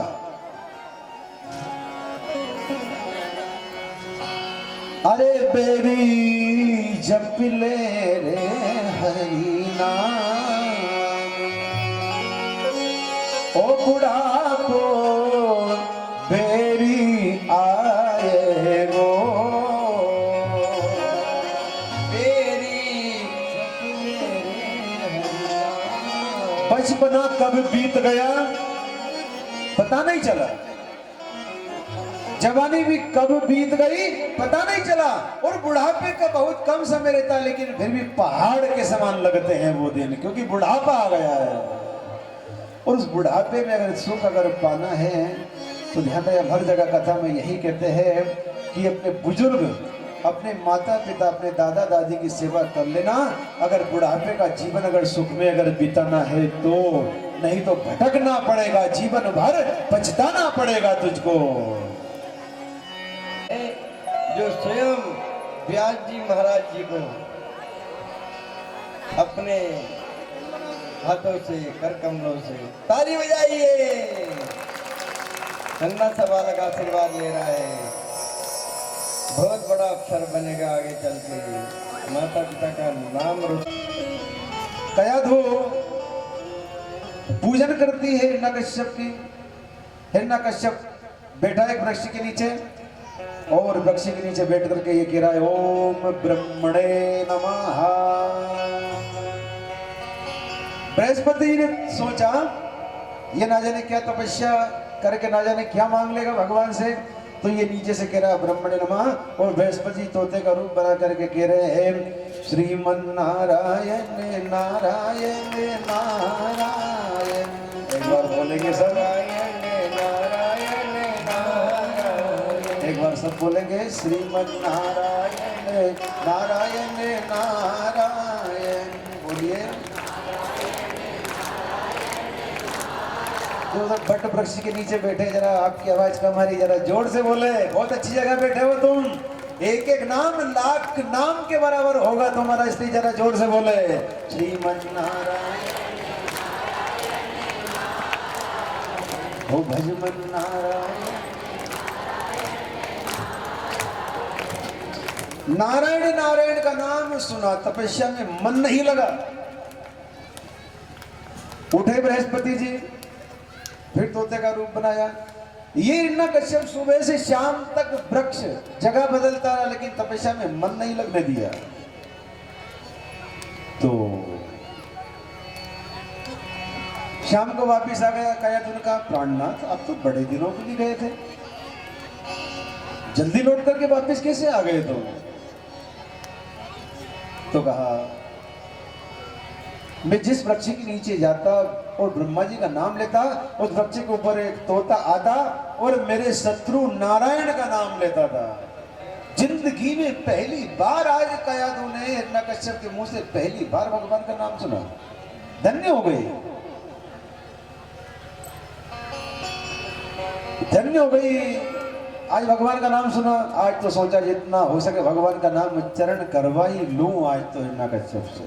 अरे बेरी जप ले रे हरि नाम, ओ बुढ़ापो बेरी आए गो बचपना कब बीत गया पता नहीं चला, जवानी भी कब बीत गई पता नहीं चला, और बुढ़ापे का बहुत कम समय रहता है, लेकिन फिर भी पहाड़ के समान लगते हैं वो दिन, क्योंकि बुढ़ापा आ गया है। और उस बुढ़ापे में अगर सुख अगर पाना है तो ध्यान रहे, हर जगह कथा में यही कहते हैं कि अपने बुजुर्ग, अपने माता पिता, अपने दादा दादी की सेवा कर लेना। अगर बुढ़ापे का जीवन अगर सुख में अगर बिताना है तो, नहीं तो भटकना पड़ेगा, जीवन भर पछताना पड़ेगा तुझको। जो स्वयं व्यास जी महाराज जी को अपने हाथों से, कर कमलों से ताली बजाइए, ठंडा सभा लगा आशीर्वाद ले रहा है। बहुत बड़ा अफसर बनेगा आगे चल के, माता पिता का नाम कयाधु पूजन करती है हिरण्यकश्यप की। हिरण्यकश्यप बैठा है वृक्ष के नीचे, और वृक्ष के नीचे बैठ करके ये कह रहा है, ओम ब्रह्मणे नमः। बृहस्पति जी ने सोचा ये ना जाने क्या तपस्या करके ना जाने क्या मांग लेगा भगवान से, तो ये नीचे से कह रहा है ब्रह्मणे नमः, और बृहस्पति जी तोते का रूप बना करके कह रहे हैं श्रीमन नारायण नारायण नारायण। एक बार बोलेंगे सब, एक बार सब बोलेंगे श्रीमन नारायण नारायण नारायण। बोलिए। जो सब भट्ट वृक्ष के नीचे बैठे, जरा आपकी आवाज कम आ रही, जरा जोर से बोले। बहुत अच्छी जगह बैठे हो तुम, एक एक नाम लाख नाम के बराबर होगा तुम्हारा, इसलिए जरा जोर से बोले श्रीमन नारायण ओ भजमन नारायण। नारायण नारायण का नाम सुना, तपस्या में मन नहीं लगा। उठे बृहस्पति जी, फिर तोते का रूप बनाया। ये हिरण्यकश्यप सुबह से शाम तक वृक्ष जगह बदलता रहा, लेकिन तपस्या में मन नहीं लगने दिया। तो शाम को वापिस आ गया। कयाधु ने कहा, प्राणनाथ आप तो बड़े दिनों के लिए गए थे, जल्दी लौट करके वापिस कैसे आ गए तुम? तो कहा, मैं जिस वृक्ष के नीचे जाता और ब्रह्मा जी का नाम लेता, उस वृक्ष के ऊपर एक तोता आता और मेरे शत्रु नारायण का नाम लेता था। जिंदगी में पहली बार आज कयाधु ने हिरण्यकश्यप के मुंह से पहली बार भगवान का नाम सुना, धन्य हो गई, धन्य हो गई। आज भगवान का नाम सुना, आज तो सोचा जितना हो सके भगवान का नाम उच्चारण करवा ही लूं आज तो हिरण्यकश्यप से।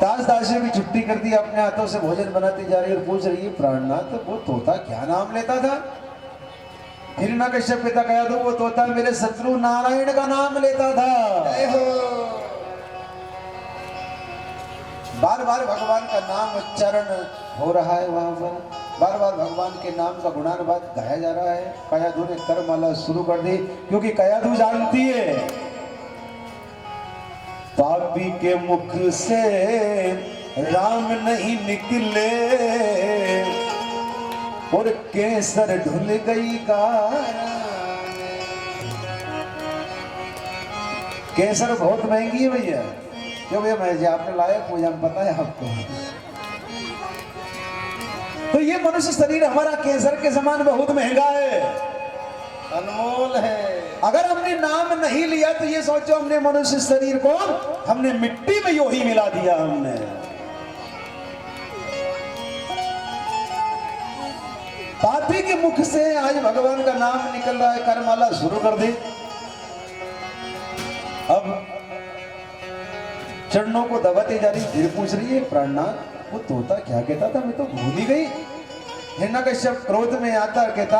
दास दासी की छुट्टी कर दी, अपने हाथों से भोजन बनाती जा रही और पूछ रही है, प्राणनाथ वो तोता क्या नाम लेता था? हिरण्यकश्यप पिता कयाधु, वो तोता मेरे शत्रु नारायण का नाम लेता था। बार बार भगवान का नाम उच्चारण हो रहा है, वहां पर बार बार भगवान के नाम का गुणानुवाद गाया जा रहा है। कयाधु ने करमाला शुरू कर दी, क्योंकि कयाधु जानती है पापी के मुख से राम नहीं निकले, और केसर ढुल गई गारा। केसर बहुत महंगी है भैया, क्यों भैया? मैं आपने लाया पूजा में, पता है आपको। तो ये मनुष्य शरीर हमारा केसर के समान बहुत महंगा है, अनमोल है। अगर हमने नाम नहीं लिया तो ये सोचो हमने मनुष्य शरीर को हमने मिट्टी में यूं ही मिला दिया। हमने पापी के मुख से आज भगवान का नाम निकल रहा है, करमाला शुरू कर दी। अब चरणों को दबाते जा रही, फिर पूछ रही है, प्राणनाथ वो तोता क्या कहता था, मैं तो भूल ही गई। हिरण्यकश्यप क्रोध में आता कहता,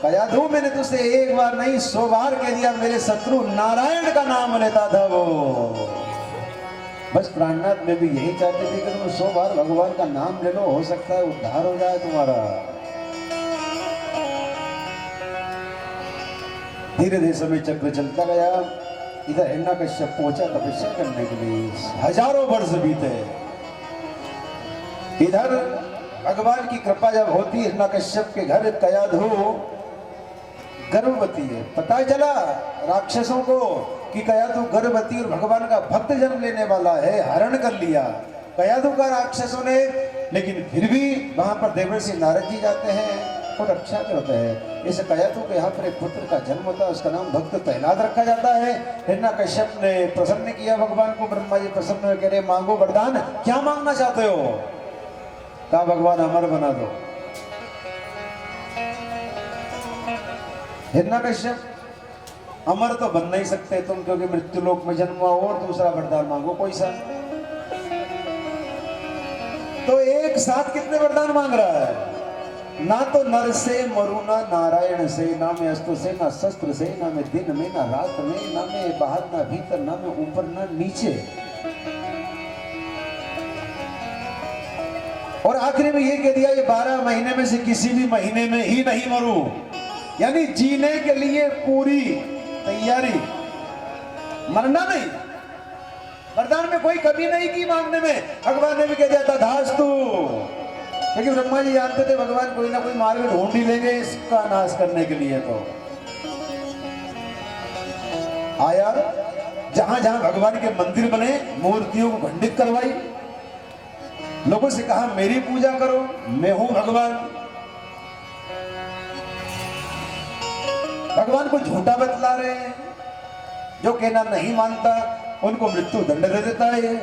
कयाधु मैंने तुझसे एक बार नहीं 100 बार कह दिया, मेरे शत्रु नारायण का नाम लेता था वो। बस प्राणनाथ में भी यही चाहते थे कि तुम 100 बार भगवान का नाम ले लो, हो सकता है उद्धार हो जाए तुम्हारा। धीरे धीरे समय चक्र चलता गया। इधर हिरण्यकश्यप पहुंचा तपस्या करने के लिए, हजारों वर्ष बीते। इधर भगवान की कृपा जब होती है, हिरण्यकश्यप के घर कयाधु गर्भवती है। पता चला राक्षसों को कि कयाधु गर्भवती और भगवान का भक्त जन्म लेने वाला है, हरण कर लिया कयाधु का राक्षसों ने। लेकिन फिर भी वहां पर देवर्षि नारद जी जाते हैं और रक्षा करते हैं। इस कयाधु के यहाँ पर एक पुत्र का जन्म होता है, उसका नाम भक्त प्रहलाद रखा जाता है। हिरण्यकश्यप ने प्रसन्न किया भगवान को, ब्रह्मा जी प्रसन्न हुए, कह रहे मांगो वरदान, क्या मांगना चाहते हो? कहा भगवान अमर बना दो। हिरण्यकश्यप अमर तो बन नहीं सकते तुम, क्योंकि मृत्यु लोक में जन्म हुआ, और दूसरा वरदान मांगो कोई सा। तो एक साथ कितने वरदान मांग रहा है? ना तो नर से मरु, ना नारायण से, ना मैं अस्त्र से, ना शस्त्र से, ना मैं दिन में, ना रात में, ना मैं बाहर, ना भीतर, ना मैं ऊपर, ना नीचे। और आखिरी में ये कह दिया, ये 12 महीने में से किसी भी महीने में ही नहीं मरूं। यानी जीने के लिए पूरी तैयारी, मरना नहीं। वरदान में कोई कमी नहीं की मांगने में। भगवान ने भी कह दिया तथास्तु, क्योंकि ब्रह्मा जी जानते थे भगवान कोई ना कोई मार्ग ढूंढ ही लेंगे इसका नाश करने के लिए। तो आया, जहां जहां भगवान के मंदिर बने, मूर्तियों को खंडित करवाई, लोगों से कहा मेरी पूजा करो, मैं हूं भगवान। भगवान को झूठा बतला रहे हैं, जो कहना नहीं मानता उनको मृत्यु दंड दे देता है।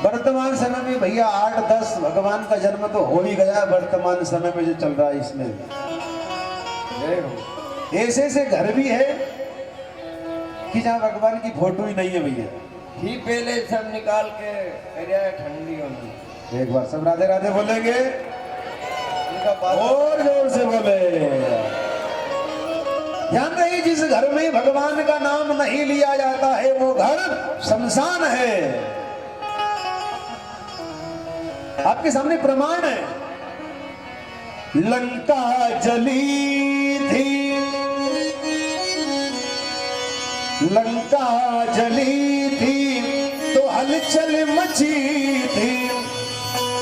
वर्तमान समय में भैया 8-10 भगवान का जन्म तो हो ही गया। वर्तमान समय में जो चल रहा है इसमें ऐसे ऐसे घर भी है कि जहां भगवान की फोटो ही नहीं है भैया। ही पहले सब निकाल के ठंडी होगी। एक बार सब राधे राधे बोलेंगे, और जोर से बोले। ध्यान रही, जिस घर में भगवान का नाम नहीं लिया जाता है वो घर शमशान है। आपके सामने प्रमाण है। लंका जली थी, लंका जली थी तो हलचल मची थी,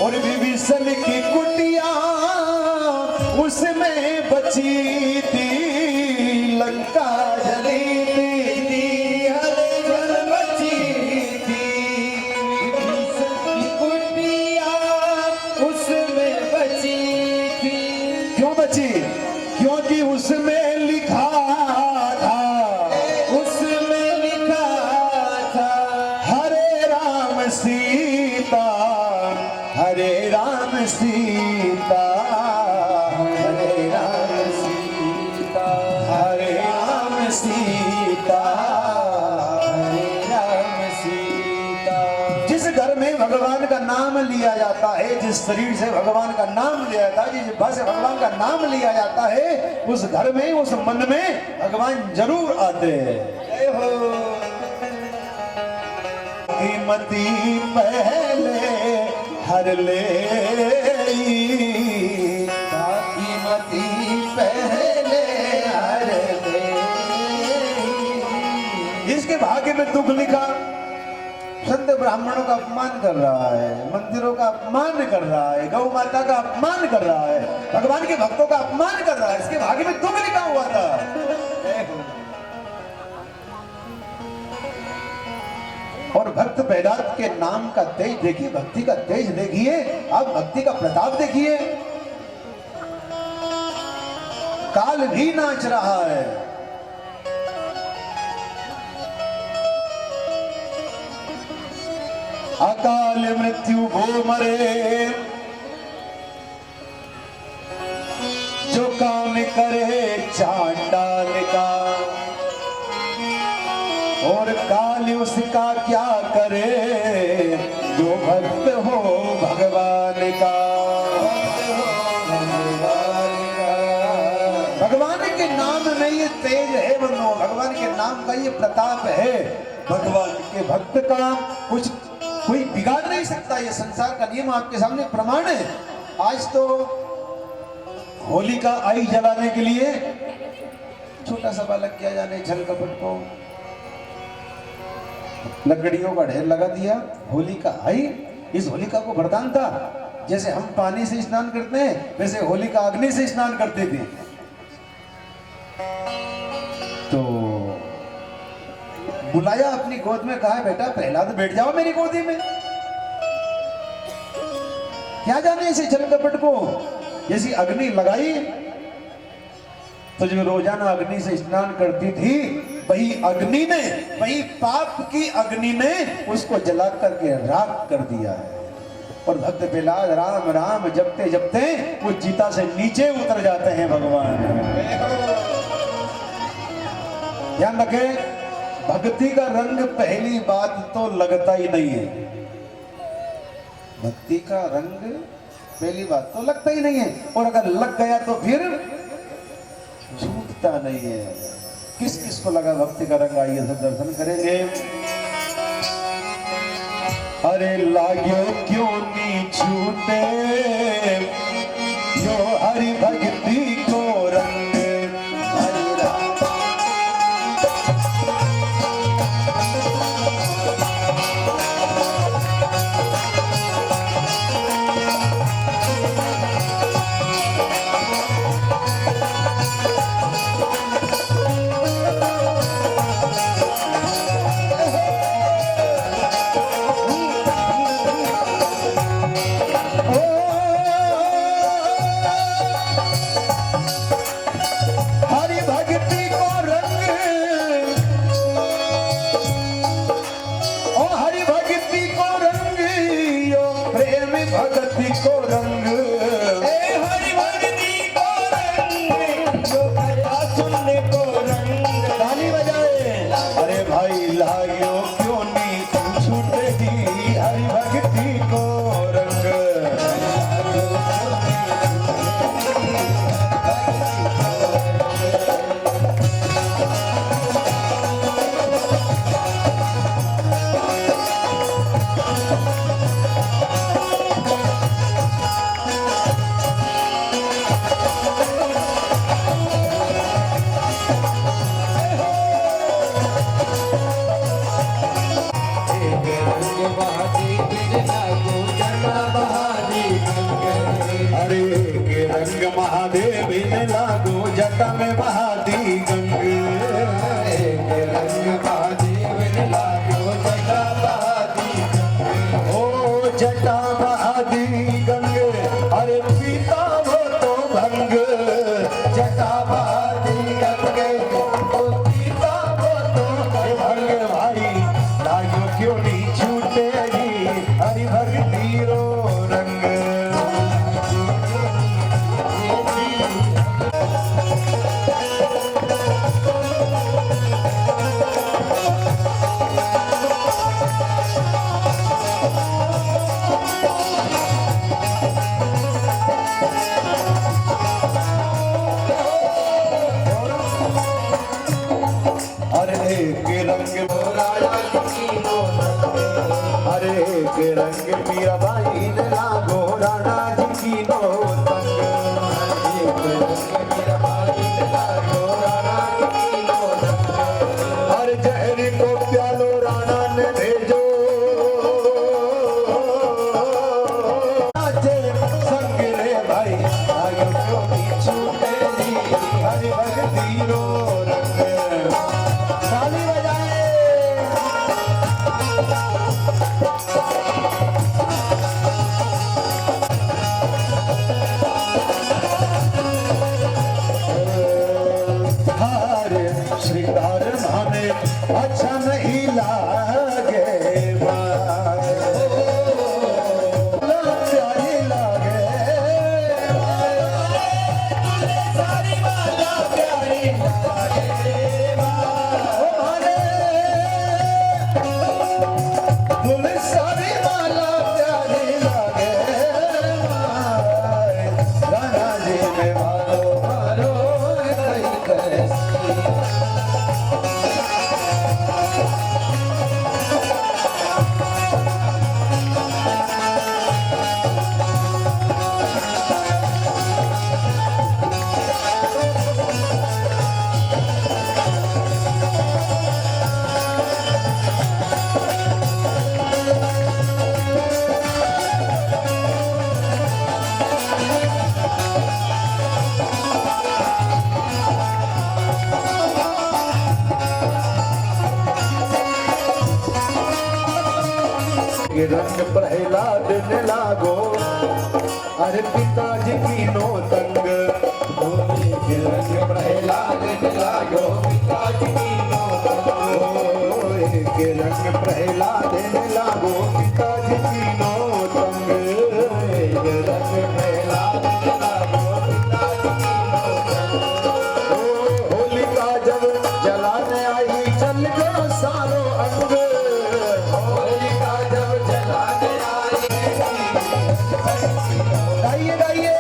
और विभीषण की कुटिया उसमें बची थी। लंका जली थी, हलचल मची थी, विभीषण की कुटिया उसमें बची थी। क्यों बची? क्योंकि उसमें लिखा था, उसमें लिखा था हरे राम सीता, हरे राम सीता, हरे राम सीता, हरे राम सीता, हरे राम सीता। जिस घर में भगवान का नाम लिया जाता है, जिस शरीर से भगवान का नाम लिया जाता है, जिस जिह्वा से भगवान का नाम लिया जाता है, उस घर में, उस मन में भगवान जरूर आते हैं। जय हो। कीमती पहले हर ले, कीमती पहले हर ले। इसके भाग्य में दुख लिखा। संत ब्राह्मणों का अपमान कर रहा है, मंदिरों का अपमान कर रहा है, गौ माता का अपमान कर रहा है, भगवान के भक्तों का अपमान कर रहा है। इसके भाग्य में दुख लिखा हुआ था। और भक्त प्रहलाद के नाम का तेज देखिए, भक्ति का तेज देखिए, आप भक्ति का प्रताप देखिए। काल भी नाच रहा है। अकाल मृत्यु भो मरे, जो काम करे चांडाल का, और काल उसका क्या करे जो भक्त हो भगवान का। भगवान के नाम में ये तेज है बंधुओं, भगवान के नाम का ये प्रताप है। भगवान के भक्त का कुछ कोई बिगाड़ नहीं सकता। ये संसार का नियम आपके सामने प्रमाण है। आज तो होली का आई जलाने के लिए छोटा सा बालक क्या जाने छल कपट को, लकड़ियों का ढेर लगा दिया, होलिका आई। इस होलिका को वरदान था, जैसे हम पानी से स्नान करते हैं वैसे होलिका अग्नि से स्नान करती थी। तो बुलाया अपनी गोद में, कहा बेटा प्रहलाद बैठ जाओ मेरी गोदी में। क्या जाने इसे छल कपट को, जैसी अग्नि लगाई तो जो रोजाना अग्नि से स्नान करती थी वही अग्नि ने, वही पाप की अग्नि ने उसको जला करके राख कर दिया है। और भक्त प्रहलाद राम राम जपते जपते वो चिता से नीचे उतर जाते हैं। भगवान ध्यान रखे, भक्ति का रंग पहली बात तो लगता ही नहीं है। भक्ति का रंग पहली बात तो लगता ही नहीं है, और अगर लग गया तो फिर छूटता नहीं है। किस किस को लगा भक्ति का रंग, आइए सब दर्शन करेंगे। अरे लाग्यो क्यों नी छूटे यो हरि भक्ति को रंग। महादेव ने लागो जटा में बहादी गंग। रंग महादेव ने लागो जटा बहादी गंग। ओ जटा बहादी गंग, अरे पीता वो तो भंग। जटा बहादी गंग, ओ पीता वो तो भंग। भाई लागो क्यों नहीं छूटेगी हरि भक्ति रो रंग। के रंग मीरा बाई ने लागो राणा जी की नो तंग। मीरा बाई ने लागो राणा जी की नो तंग। हर जहरी को प्यालो राणा ने भेजो नाचे संग रे भाई आयो क्यों नहीं छूटे हरि भक्ति रो रंग। ताली बजाए श्रृंगार माने अच्छा नहीं लागे प्यारी लागे सारी माला प्यारी लागे सारी माला प्यारी लागे राणा जी में मारो मारो कैसी रंग प्रहलाद ने लागो, अरे पिताजी की नो तंग। होली के रंग प्रहलाद ने लागो, पिताजी की नो तंग। होली के रंग प्रहलाद ने लागो, पिताजी की नो तंग। होली के रंग प्रहलाद ने लागो, पिताजी की नो तंग। होलिका जब जलाने आई चल गयो सारो अंग। होलिका जब जलाने आई, गाइए गाइए।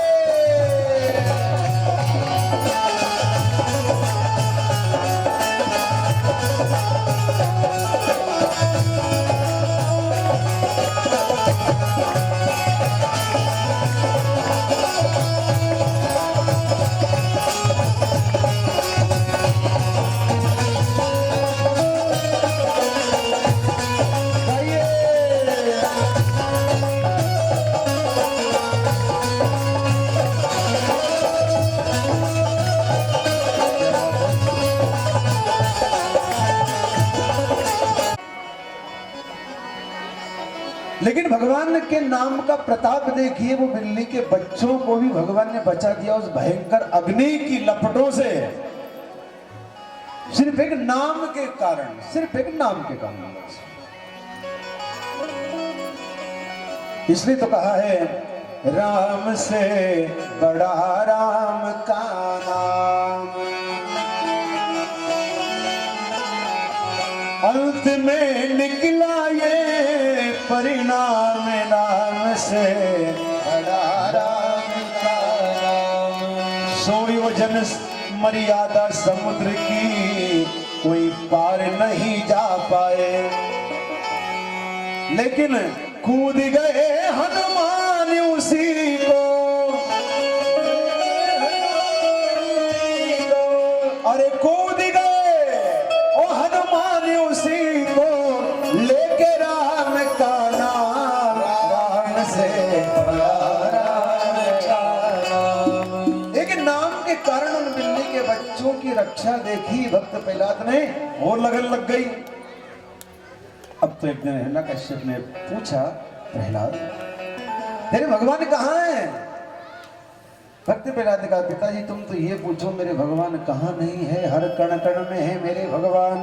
लेकिन भगवान के नाम का प्रताप देखिए, वो बिल्ली के बच्चों को भी भगवान ने बचा दिया उस भयंकर अग्नि की लपटों से, सिर्फ एक नाम के कारण, सिर्फ एक नाम के कारण। इसलिए तो कहा है राम से बड़ा राम का नाम, अंत में निकला ये परिणाम, राम से बड़ा राम का नाम। सोई वो जन मर्यादा समुद्र की कोई पार नहीं जा पाए, लेकिन कूद गए हनुमान उसी को, अरे कूद गए ओ हनुमान उसी को, लेके राम का नाम, राम से बड़ा राम का नाम। एक नाम के कारण उन बिल्ली के बच्चों की रक्षा देखी भक्त प्रहलाद ने, और लगन लग गई। अब तो एक दिन हिरण्यकश्यप ने पूछा, प्रहलाद तेरे भगवान कहाँ हैं? भक्त प्रहलाद ने कहा, पिताजी तुम तो ये पूछो मेरे भगवान कहाँ नहीं है, हर कण कण में है मेरे भगवान।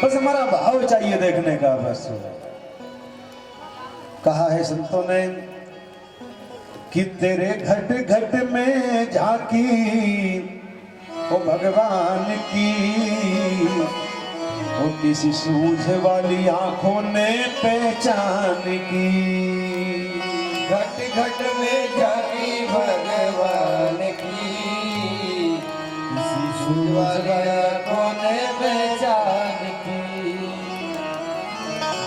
बस हमारा भाव चाहिए देखने का, बस। कहा है संतों ने कि तेरे घट घट में झांकी ओ भगवान की, वो किसी सूझ वाली आंखों ने पहचान की। घट घट में झांकी भगवान की, किसी सूझ वाली आंखों ने पहचान की।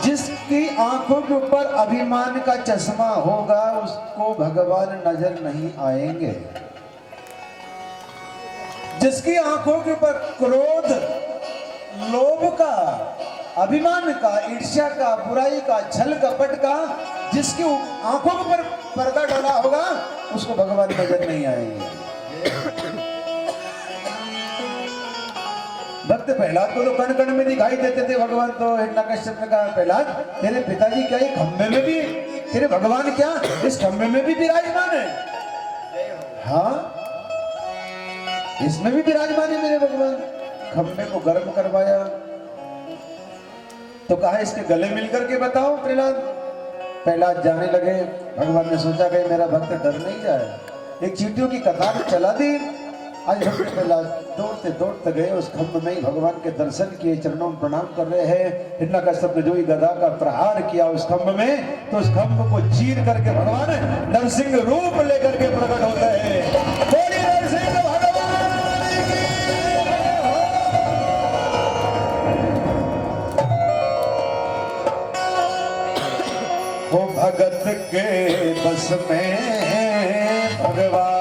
जिसकी आंखों के ऊपर अभिमान का चश्मा होगा उसको भगवान नजर नहीं आएंगे। जिसकी आंखों के ऊपर क्रोध, लोभ का, अभिमान का, ईर्ष्या का, बुराई का, छल कपट का, जिसकी आंखों के ऊपर पर्दा डाला होगा उसको भगवान नजर नहीं आएंगे। भक्त प्रहलाद को तो कण कण में दिखाई देते थे भगवान। तो हिरण्यकश्यप ने कहा, प्रहलाद तेरे पिताजी क्या ये खंबे में भी, तेरे भगवान क्या इस खंबे में भी विराजमान है? हाँ, इसमें भी विराजमान है मेरे भगवान। खंबे को गर्म करवाया तो कहा इसके गले मिलकर के बताओ प्रहलाद। प्रहलाद जाने लगे। भगवान ने सोचा कि मेरा भक्त डर नहीं जाए, एक चींटियों की कतार चला दी। आज भक्त प्रहलाद दौड़ते दौड़ते गए उस खंभ में ही भगवान के दर्शन किए, चरणों में प्रणाम कर रहे हैं। हिरण्यकश्यप ने जो ही गदा का प्रहार किया उस खंभ में, तो उस खंभ को चीर करके भगवान नरसिंह रूप लेकर के प्रकट होते हैं। बोलिए नरसिंह भगवान की। वो भगत के बस में भगवान